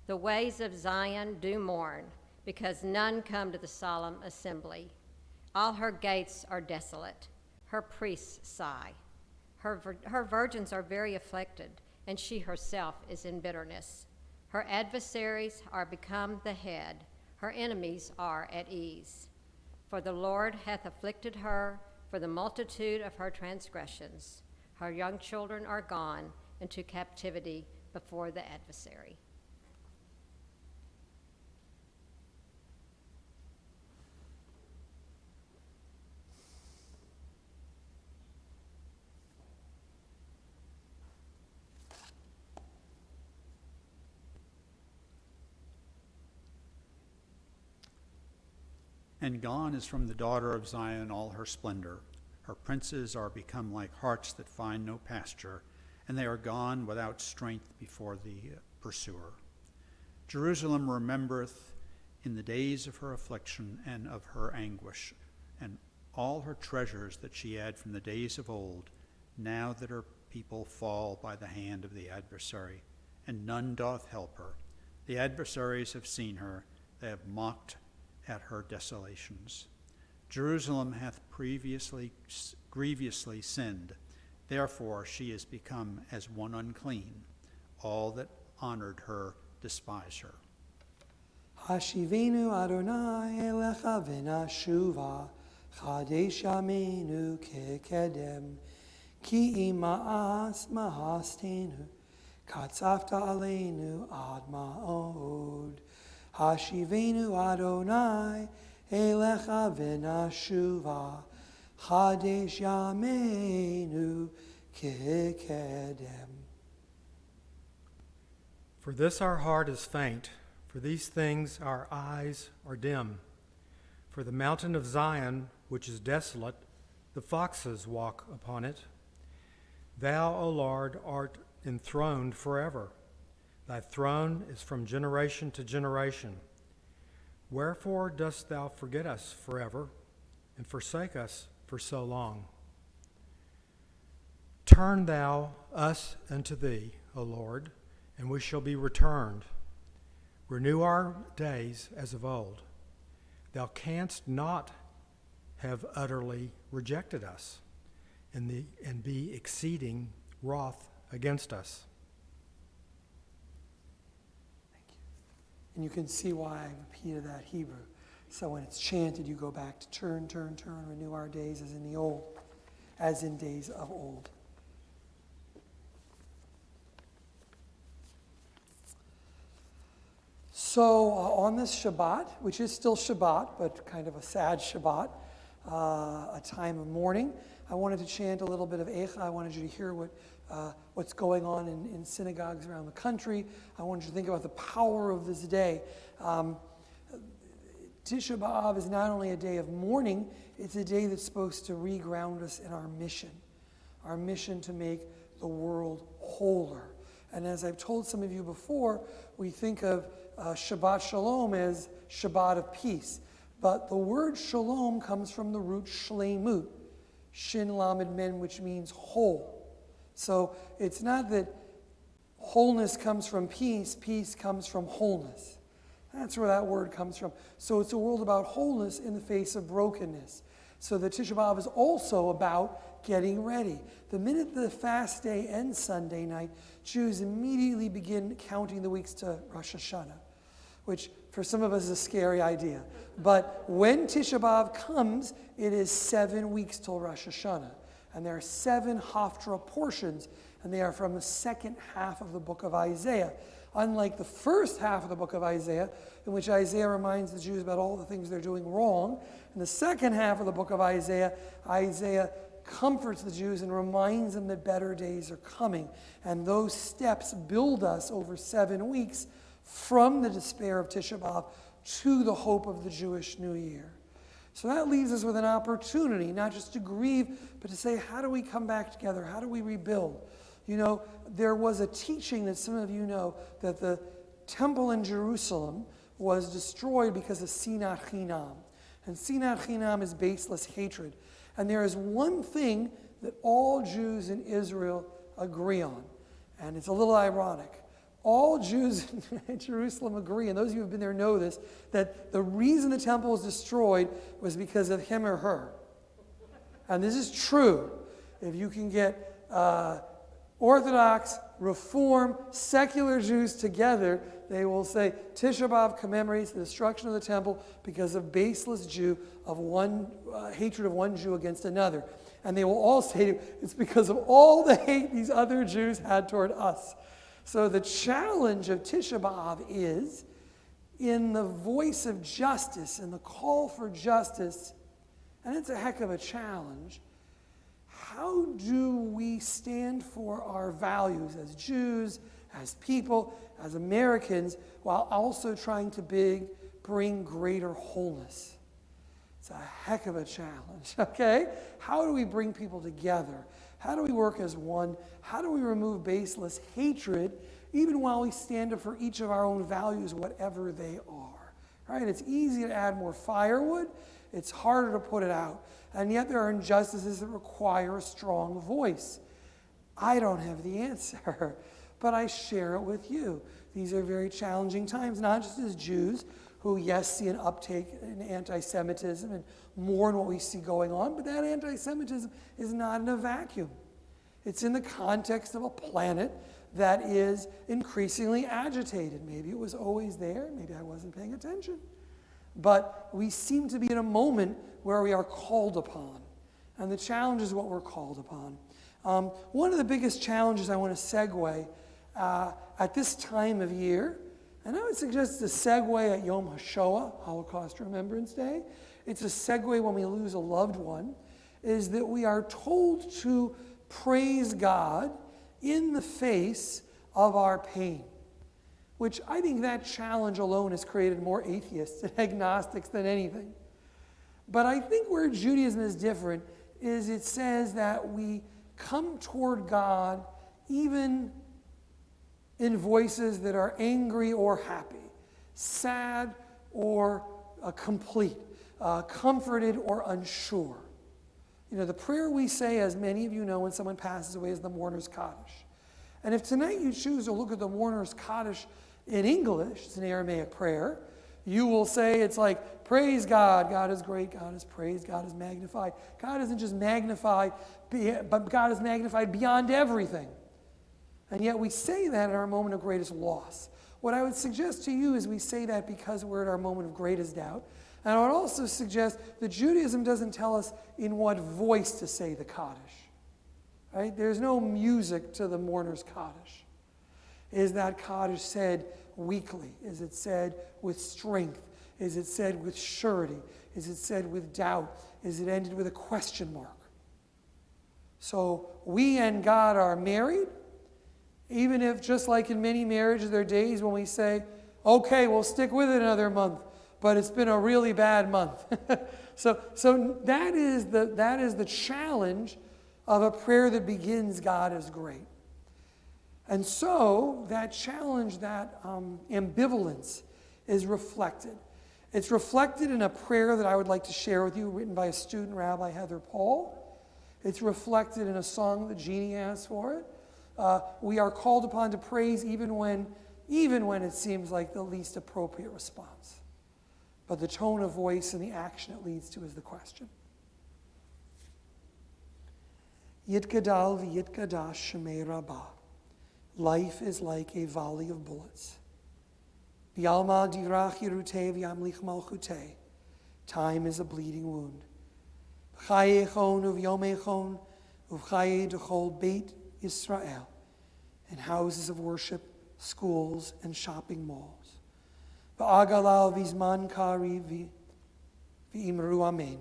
The ways of Zion do mourn, because none come to the solemn assembly. All her gates are desolate. Her priests sigh. Her virgins are very afflicted, and she herself is in bitterness. Her adversaries are become the head. Her enemies are at ease. For the Lord hath afflicted her for the multitude of her transgressions. Her young children are gone into captivity before the adversary. And gone is from the daughter of Zion all her splendor. Her princes are become like harts that find no pasture, and they are gone without strength before the pursuer. Jerusalem remembereth in the days of her affliction and of her anguish, and all her treasures that she had from the days of old, now that her people fall by the hand of the adversary, and none doth help her. The adversaries have seen her, they have mocked at her desolations. Jerusalem hath previously grievously sinned, therefore she is become as one unclean. All that honored her despise her. Hashivenu Adonai elecha v'nashuva chadesh yameinu kekedem ki ima'as mahastenu katzafta aleinu ad ma'od. Hashivenu Adonai elecha v'nashuva chadesh yameinu kekedem. For this our heart is faint, for these things our eyes are dim. For the mountain of Zion, which is desolate, the foxes walk upon it. Thou, O Lord, art enthroned forever. Thy throne is from generation to generation. Wherefore dost thou forget us forever, and forsake us for so long? Turn thou us unto thee, O Lord, and we shall be returned. Renew our days as of old. Thou canst not have utterly rejected us, and be exceeding wroth against us. Thank you. And you can see why I repeated that Hebrew. So when it's chanted, you go back to turn, turn, turn, renew our days as in the old, as in days of old. So on this Shabbat, which is still Shabbat, but kind of a sad Shabbat, a time of mourning, I wanted to chant a little bit of Eicha. I wanted you to hear what's going on in synagogues around the country. I wanted you to think about the power of this day. Tisha B'Av is not only a day of mourning, it's a day that's supposed to reground us in our mission to make the world wholer. And as I've told some of you before, we think of Shabbat Shalom as Shabbat of peace. But the word shalom comes from the root shleimut, shin lamed men, which means whole. So it's not that wholeness comes from peace, peace comes from wholeness. That's where that word comes from. So it's a world about wholeness in the face of brokenness. So the Tisha B'Av is also about getting ready. The minute the fast day ends Sunday night, Jews immediately begin counting the weeks to Rosh Hashanah, which for some of us is a scary idea. But when Tisha B'Av comes, it is 7 weeks till Rosh Hashanah. And there are 7 Haftarah portions, and they are from the second half of the book of Isaiah. Unlike the first half of the book of Isaiah, in which Isaiah reminds the Jews about all the things they're doing wrong, in the second half of the book of Isaiah, Isaiah comforts the Jews and reminds them that better days are coming. And those steps build us over 7 weeks from the despair of Tisha B'Av to the hope of the Jewish New Year. So that leaves us with an opportunity, not just to grieve, but to say, how do we come back together? How do we rebuild? You know, there was a teaching that some of you know that the temple in Jerusalem was destroyed because of sinat chinam. And sinat chinam is baseless hatred. And there is one thing that all Jews in Israel agree on. And it's a little ironic. All Jews in Jerusalem agree, and those of you who have been there know this, that the reason the temple was destroyed was because of him or her. And this is true. If you can get Orthodox, Reform, secular Jews together, they will say Tisha B'Av commemorates the destruction of the temple because of baseless hatred of one Jew against another. And they will all say it's because of all the hate these other Jews had toward us. So the challenge of Tisha B'Av is, in the voice of justice and the call for justice, and it's a heck of a challenge, how do we stand for our values as Jews, as people, as Americans, while also trying to bring greater wholeness? It's a heck of a challenge, okay? How do we bring people together? How do we work as one? How do we remove baseless hatred, even while we stand up for each of our own values, whatever they are? Right? It's easy to add more firewood. It's harder to put it out. And yet there are injustices that require a strong voice. I don't have the answer, but I share it with you. These are very challenging times, not just as Jews, who, yes, see an uptake in anti-Semitism and mourn what we see going on, but that anti-Semitism is not in a vacuum. It's in the context of a planet that is increasingly agitated. Maybe it was always there, maybe I wasn't paying attention. But we seem to be in a moment where we are called upon. And the challenge is what we're called upon. One of the biggest challenges I want to segue at this time of year, and I would suggest it's a segue at Yom HaShoah, Holocaust Remembrance Day. It's a segue when we lose a loved one, is that we are told to praise God in the face of our pain, which I think that challenge alone has created more atheists and agnostics than anything. But I think where Judaism is different is it says that we come toward God even in voices that are angry or happy, sad or complete, comforted, or unsure. You know, the prayer we say, as many of you know, when someone passes away is the mourner's Kaddish. And if tonight you choose to look at the mourner's Kaddish in English, it's an Aramaic prayer, you will say it's like, praise God, God is great, God is praised, God is magnified. God isn't just magnified, but God is magnified beyond everything. And yet we say that in our moment of greatest loss. What I would suggest to you is we say that because we're at our moment of greatest doubt. And I would also suggest that Judaism doesn't tell us in what voice to say the Kaddish. Right? There's no music to the mourner's Kaddish. Is that Kaddish said weakly? Is it said with strength? Is it said with surety? Is it said with doubt? Is it ended with a question mark? So we and God are married, even if, just like in many marriages, there are days when we say, okay, we'll stick with it another month, but it's been a really bad month. So that is the challenge of a prayer that begins, God is great. And so that challenge, that ambivalence is reflected. It's reflected in a prayer that I would like to share with you, written by a student, Rabbi Heather Paul. It's reflected in a song that Genie has for it. We are called upon to praise even when it seems like the least appropriate response. But the tone of voice and the action it leads to is the question. Yitgadal v'yitgadash shemei Rabbah. Life is like a volley of bullets. V'alma divrach yirutei v'yamlich malchutei. Time is a bleeding wound. V'chaye echon uv'yom echon uv'chaye dechol beit Yisrael. In houses of worship, schools, and shopping malls. V'agalal v'zman kari v'imru amen.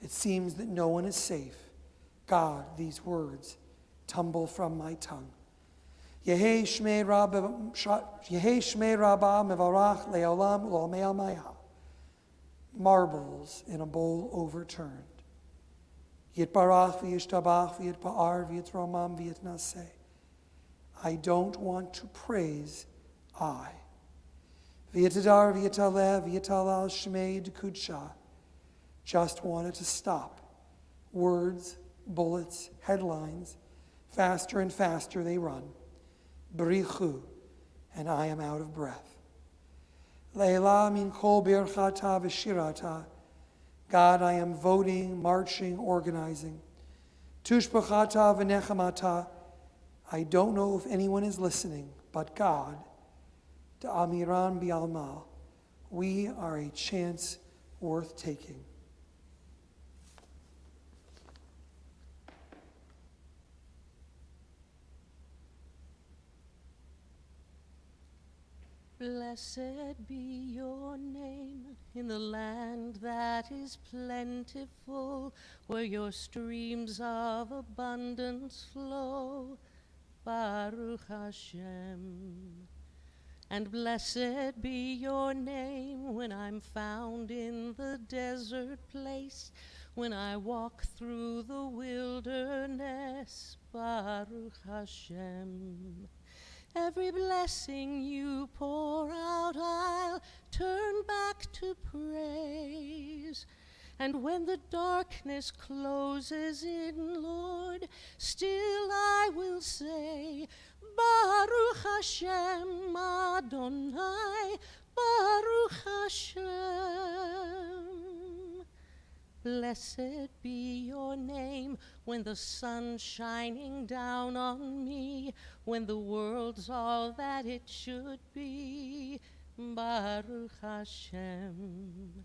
It seems that no one is safe. God, these words tumble from my tongue. Yehei shmei Rabbah mevarach le'olam u'l'olmei al-maya. Marbles in a bowl overturned. Yitbarach v'yishtabach v'yitpa'ar v'yitromam v'yitnaseh. I don't want to praise I. V'yitadar v'yitaleh v'yitalal shmei d'kudsha. Just wanted to stop. Words, bullets, headlines. Faster and faster they run. B'richu, and I am out of breath. Leila min kol birchata v'shirata. God, I am voting, marching, organizing. Tushbachata v'nechamata. I don't know if anyone is listening, but God, Da'amiran bi'alma. We are a chance worth taking. Blessed be your name in the land that is plentiful, where your streams of abundance flow. Baruch Hashem. And blessed be your name when I'm found in the desert place, when I walk through the wilderness. Baruch Hashem. Every blessing you pour out, I'll turn back to praise. And when the darkness closes in, Lord, still I will say, Baruch Hashem Adonai, Baruch Hashem. Blessed be your name when the sun's shining down on me, when the world's all that it should be. Baruch Hashem.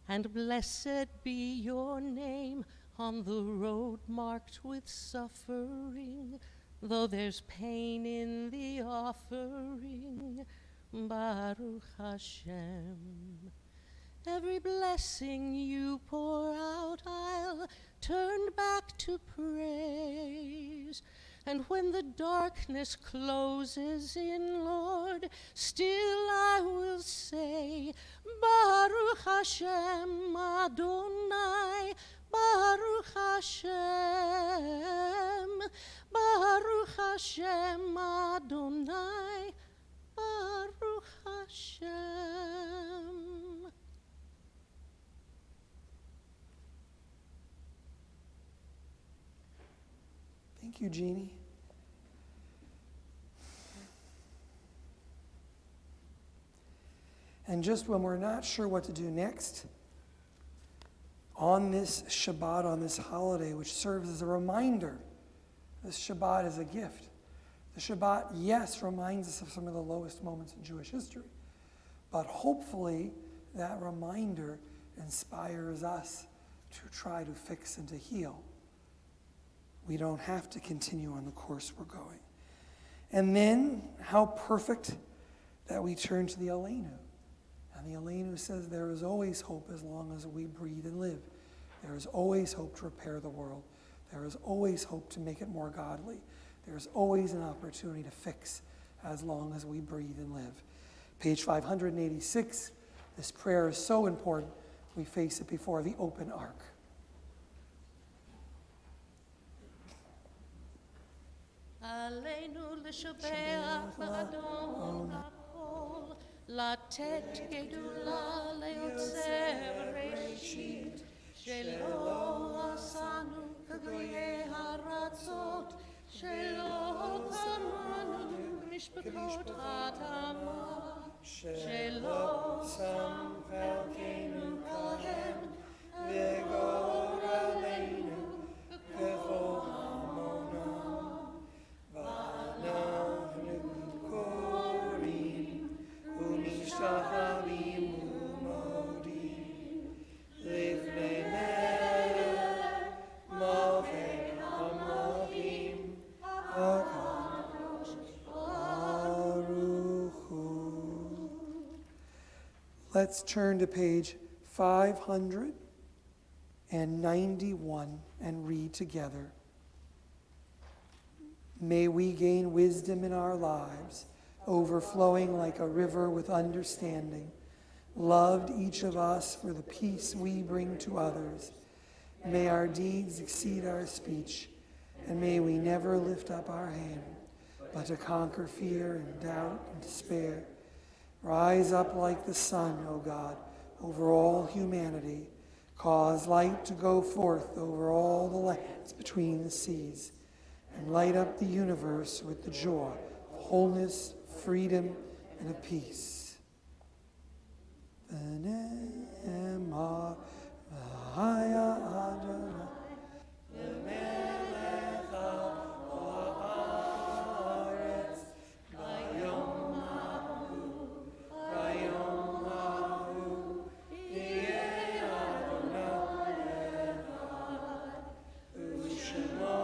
And blessed be your name on the road marked with suffering, though there's pain in the offering. Baruch Hashem. Every blessing you pour out, I'll turn back to praise. And when the darkness closes in, Lord, still I will say, Baruch Hashem Adonai, Baruch Hashem, Baruch Hashem Adonai, Baruch Hashem. Thank you, Genie. And just when we're not sure what to do next, on this Shabbat, on this holiday, which serves as a reminder, this Shabbat is a gift. The Shabbat, yes, reminds us of some of the lowest moments in Jewish history, but hopefully that reminder inspires us to try to fix and to heal. We don't have to continue on the course we're going. And then, how perfect that we turn to the Aleinu. And the Aleinu says there is always hope as long as we breathe and live. There is always hope to repair the world. There is always hope to make it more godly. There is always an opportunity to fix as long as we breathe and live. Page 586, this prayer is so important, we face it before the open ark. עלינו לשבח לאדון הכל, לתת גדולה ליוצר בראשית, שלא עשנו כגויי הרצות, שלא קרמנו משפחות האדמה, שלא שם חלקנו כהם, וגורלנו ככל המונם. ואנחנו קוראים ומשתחווים ומודים לפני מלך מלכי המלכים הקדוש ברוך הוא. Let's turn to page 591 and read together. May we gain wisdom in our lives, overflowing like a river with understanding, loved each of us for the peace we bring to others. May our deeds exceed our speech, and may we never lift up our hand, but to conquer fear and doubt and despair. Rise up like the sun, O God, over all humanity. Cause light to go forth over all the lands between the seas, and light up the universe with the joy of wholeness, freedom, and of peace. V'ne'emar v'haya Adonai lemelech ha'aretz bayom ha'hu yeh Adonai echad u'shemo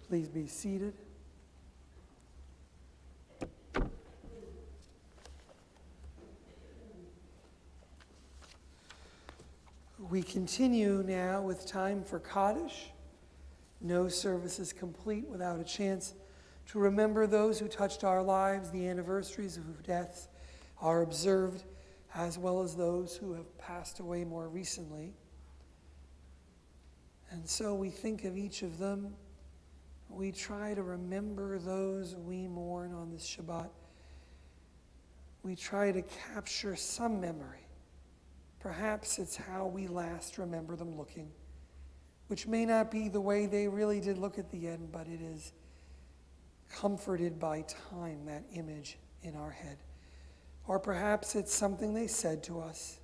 Please be seated. We continue now with time for Kaddish. No service is complete without a chance to remember those who touched our lives, the anniversaries of whose deaths are observed, as well as those who have passed away more recently. And so we think of each of them. We try to remember those we mourn on this Shabbat. We try to capture some memory. Perhaps it's how we last remember them looking, which may not be the way they really did look at the end, but it is comforted by time, that image in our head. Or perhaps it's something they said to us,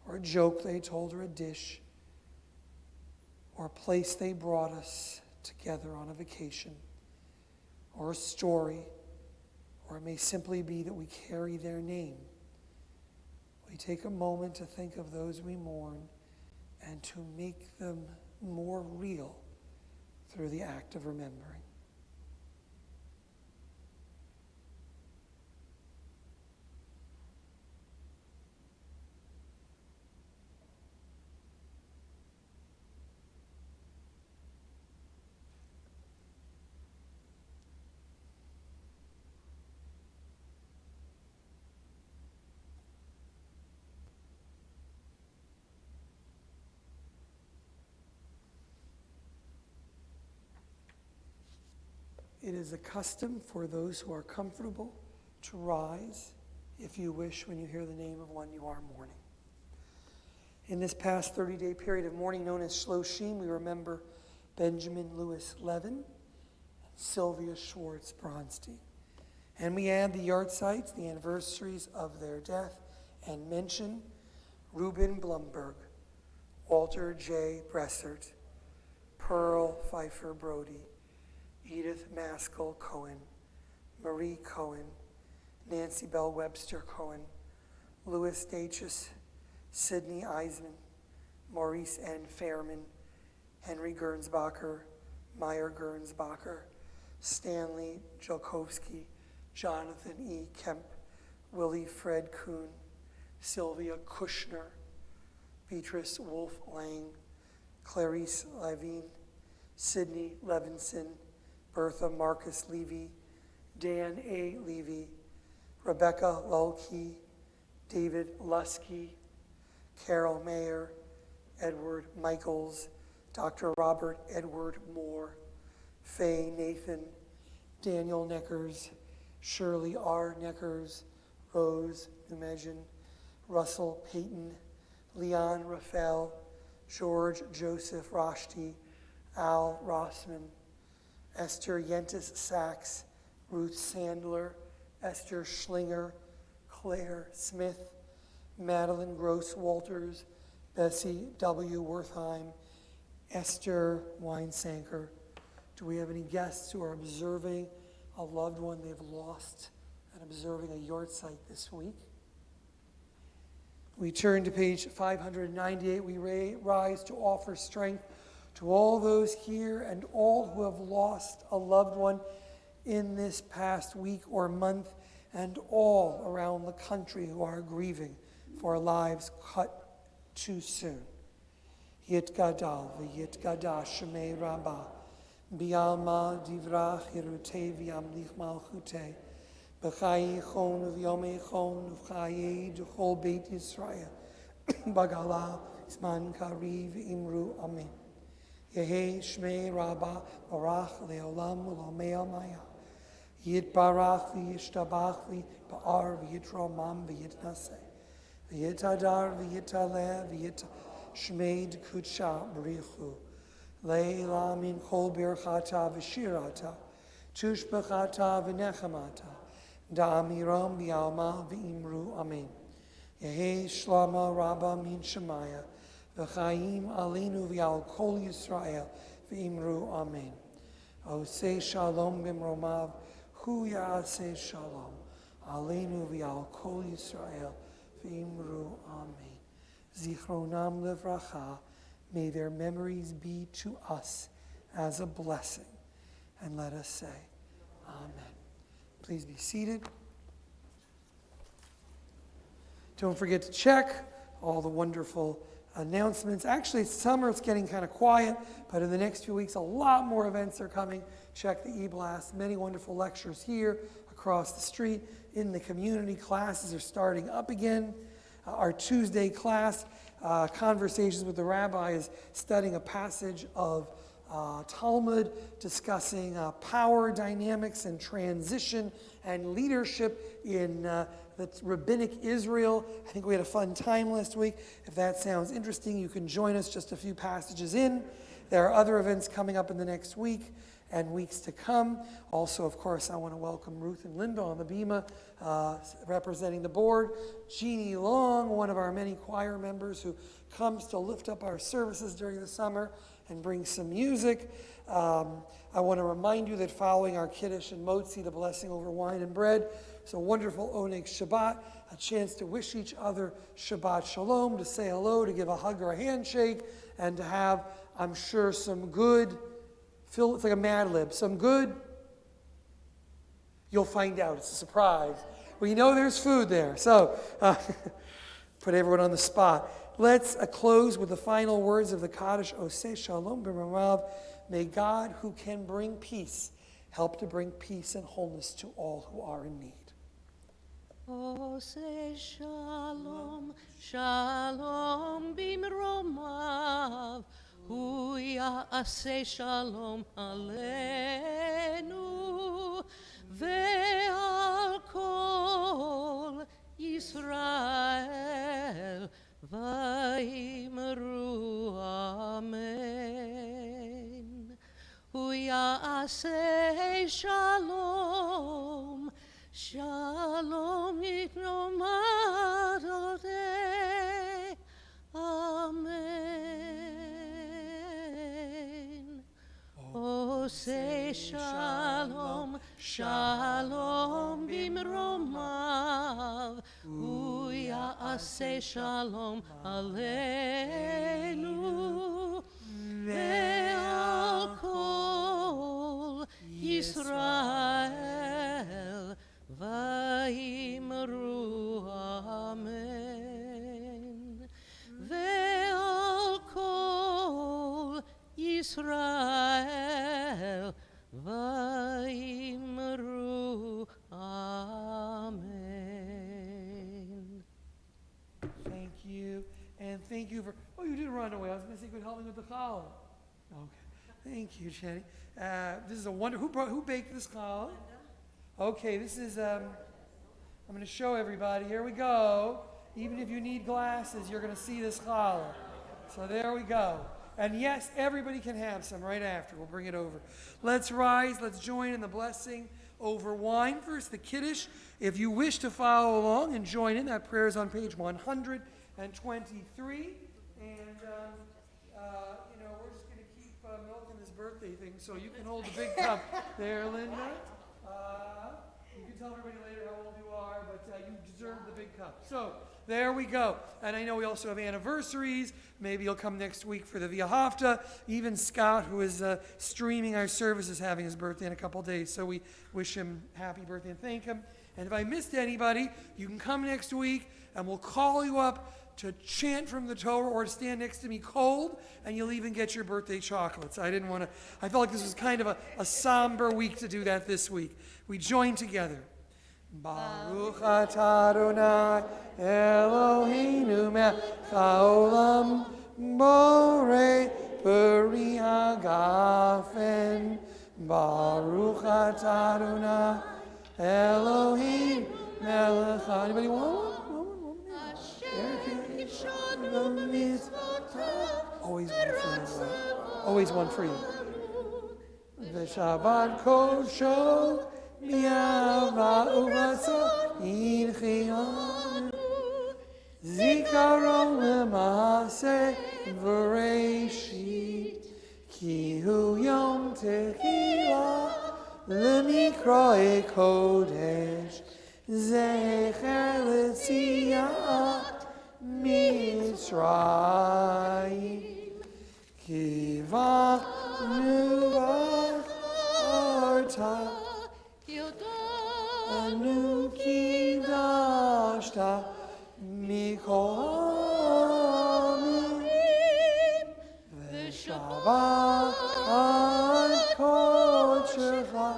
or a joke they told, or a dish, or a place they brought us together on a vacation, or a story, or it may simply be that we carry their name. We take a moment to think of those we mourn and to make them more real through the act of remembering. It is a custom for those who are comfortable to rise if you wish, when you hear the name of one you are mourning. In this past 30-day period of mourning known as Shloshim, we remember Benjamin Lewis Levin and Sylvia Schwartz Bronstein. And we add the yahrzeits, the anniversaries of their death, and mention Reuben Blumberg, Walter J. Bressert, Pearl Pfeiffer Brody, Edith Maskell Cohen, Marie Cohen, Nancy Bell Webster Cohen, Louis Dachis, Sidney Eisman, Maurice N. Fairman, Henry Gernsbacher, Meyer Gernsbacher, Stanley Jolkowski, Jonathan E. Kemp, Willie Fred Kuhn, Sylvia Kushner, Beatrice Wolf Lang, Clarice Levine, Sidney Levinson, Bertha Marcus Levy, Dan A. Levy, Rebecca Lulke, David Lusky, Carol Mayer, Edward Michaels, Dr. Robert Edward Moore, Faye Nathan, Daniel Neckers, Shirley R. Neckers, Rose Numedjian, Russell Payton, Leon Raphael, George Joseph Roshti, Al Rossman, Esther Yentis Sachs, Ruth Sandler, Esther Schlinger, Claire Smith, Madeline Gross Walters, Bessie W. Wertheim, Esther Weinsanker. Do we have any guests who are observing a loved one they've lost and observing a yahrzeit this week? We turn to page 598. We rise to offer strength to all those here and all who have lost a loved one in this past week or month, and all around the country who are grieving for lives cut too soon. Yit gadal v'yit gada shemei Rabba bialma divrach hirute v'yamlich malchute b'chayi chon v'yomei chon v'chayi d'chol beit Yisrael bagala zman kariv imru amen. Yehi shmei Rabba barach leolam u'lamei amaya yit barach v'yishtabach v'ba'ar v'yitramam v'yitnaseh v'yit hadar v'yit aleh v'yit shmeid kutsha b'richu leila min kol birchata v'shirata tushbechata v'nechamata da'amiram b'alma v'imru amen. Yehi shlama rabba min shemaya v'chaim alinu v'al kol Yisrael v'imru amen. Oseh shalom b'mromav hu ya'aseh shalom alinu v'al kol Yisrael v'imru amen. Zichronam levracha, may their memories be to us as a blessing. And let us say, amen. Please be seated. Don't forget to check all the wonderful announcements. Actually, summer it's getting kind of quiet, but in the next few weeks, a lot more events are coming. Check the e-blast. Many wonderful lectures here, across the street, in the community. Classes are starting up again. Our Tuesday class, Conversations with the Rabbi, is studying a passage of Talmud, discussing power dynamics and transition and leadership in the rabbinic Israel. I think we had a fun time last week. If that sounds interesting, you can join us just a few passages in. There are other events coming up in the next week and weeks to come. Also, of course, I want to welcome Ruth and Linda on the bima, representing the board. Genie Long, one of our many choir members who comes to lift up our services during the summer and bring some music. I want to remind you that following our Kiddush and Motzi, the blessing over wine and bread, it's a wonderful Oneg Shabbat, a chance to wish each other Shabbat Shalom, to say hello, to give a hug or a handshake, and to have, I'm sure, some good, it's like a Mad Lib, some good, you'll find out, it's a surprise. We know there's food there, so put everyone on the spot. Let's close with the final words of the Kaddish, Oseh Shalom B'Marav. May God, who can bring peace, help to bring peace and wholeness to all who are in need. Oseh Shalom, Shalom B'Marav. Hu ya'aseh shalom aleinu ve'al kol ya'aseh shalom, shalom yiknomadodeh. Amen. Oh, say shalom, shalom bimromav, hu ya'aseh shalom aleinu, ve'al kol Yisrael, va'imru amen. Ve'al kol Yisrael, va'imru amen. Thank you. And thank you for, oh, you did run away. I was going to say you could help me with the challah. Okay. Thank you, Jenny. This is a wonder. Who baked this challah? Okay, this is, I'm going to show everybody. Here we go. Even if you need glasses, you're going to see this challah. So there we go. And yes, everybody can have some right after. We'll bring it over. Let's rise. Let's join in the blessing over wine. First, the Kiddush. If you wish to follow along and join in, that prayer is on page 123. And, we're just going to keep milking this birthday thing, so you can hold the big cup there, Linda. You can tell everybody later how old you are, but you deserve the big cup. So, there we go. And I know we also have anniversaries. Maybe you'll come next week for the Via Hafta. Even Scott, who is streaming our service, is having his birthday in a couple days. So we wish him happy birthday and thank him. And if I missed anybody, you can come next week and we'll call you up to chant from the Torah or to stand next to me cold, and you'll even get your birthday chocolates. I felt like this was kind of a somber week to do that this week. We join together. Baruch atah Adonai Eloheinu melech haolam borei peri hagafen. Baruch atah Adonai Eloheinu melech haolam. Anybody want one? Always one for you. Always one for you. The Shabbat Kosho Mi'ava Uratza Inchiyanu Zikaron Lemase V'Reishit Ki Hu Yom Tehila Lemikroe Kodesh Zecher L'Tziyah Mitzrayim Kivanu V'Arta Anu Kidashta Mikol Hamim V'Shabbat Kodecha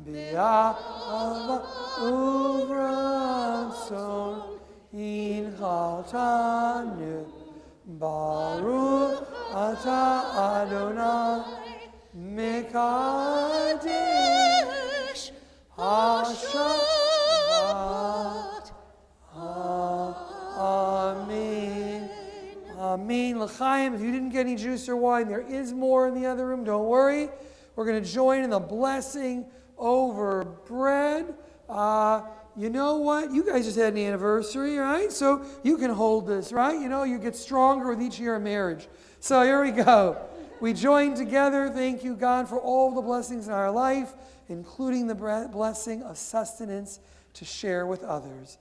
B'Yahava Uvratzon Inchaltanu Baruch atah Adonai Mekadesh HaShabbat. Amen. Amen. L'chaim, if you didn't get any juice or wine, there is more in the other room. Don't worry. We're going to join in the blessing over bread. You know what? You guys just had an anniversary, right? So you can hold this, right? You know, you get stronger with each year of marriage. So here we go. We join together. Thank you, God, for all the blessings in our life, including the blessing of sustenance to share with others.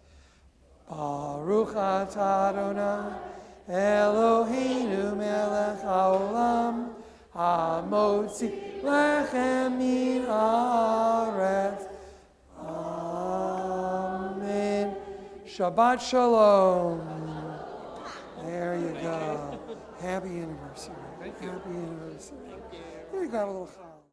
Baruch atah Adonai Eloheinu melech haolam hamotzi lechem min haaretz. Amen. Shabbat Shalom. There you go. Happy anniversary. Happy anniversary. Here you go, a little challah.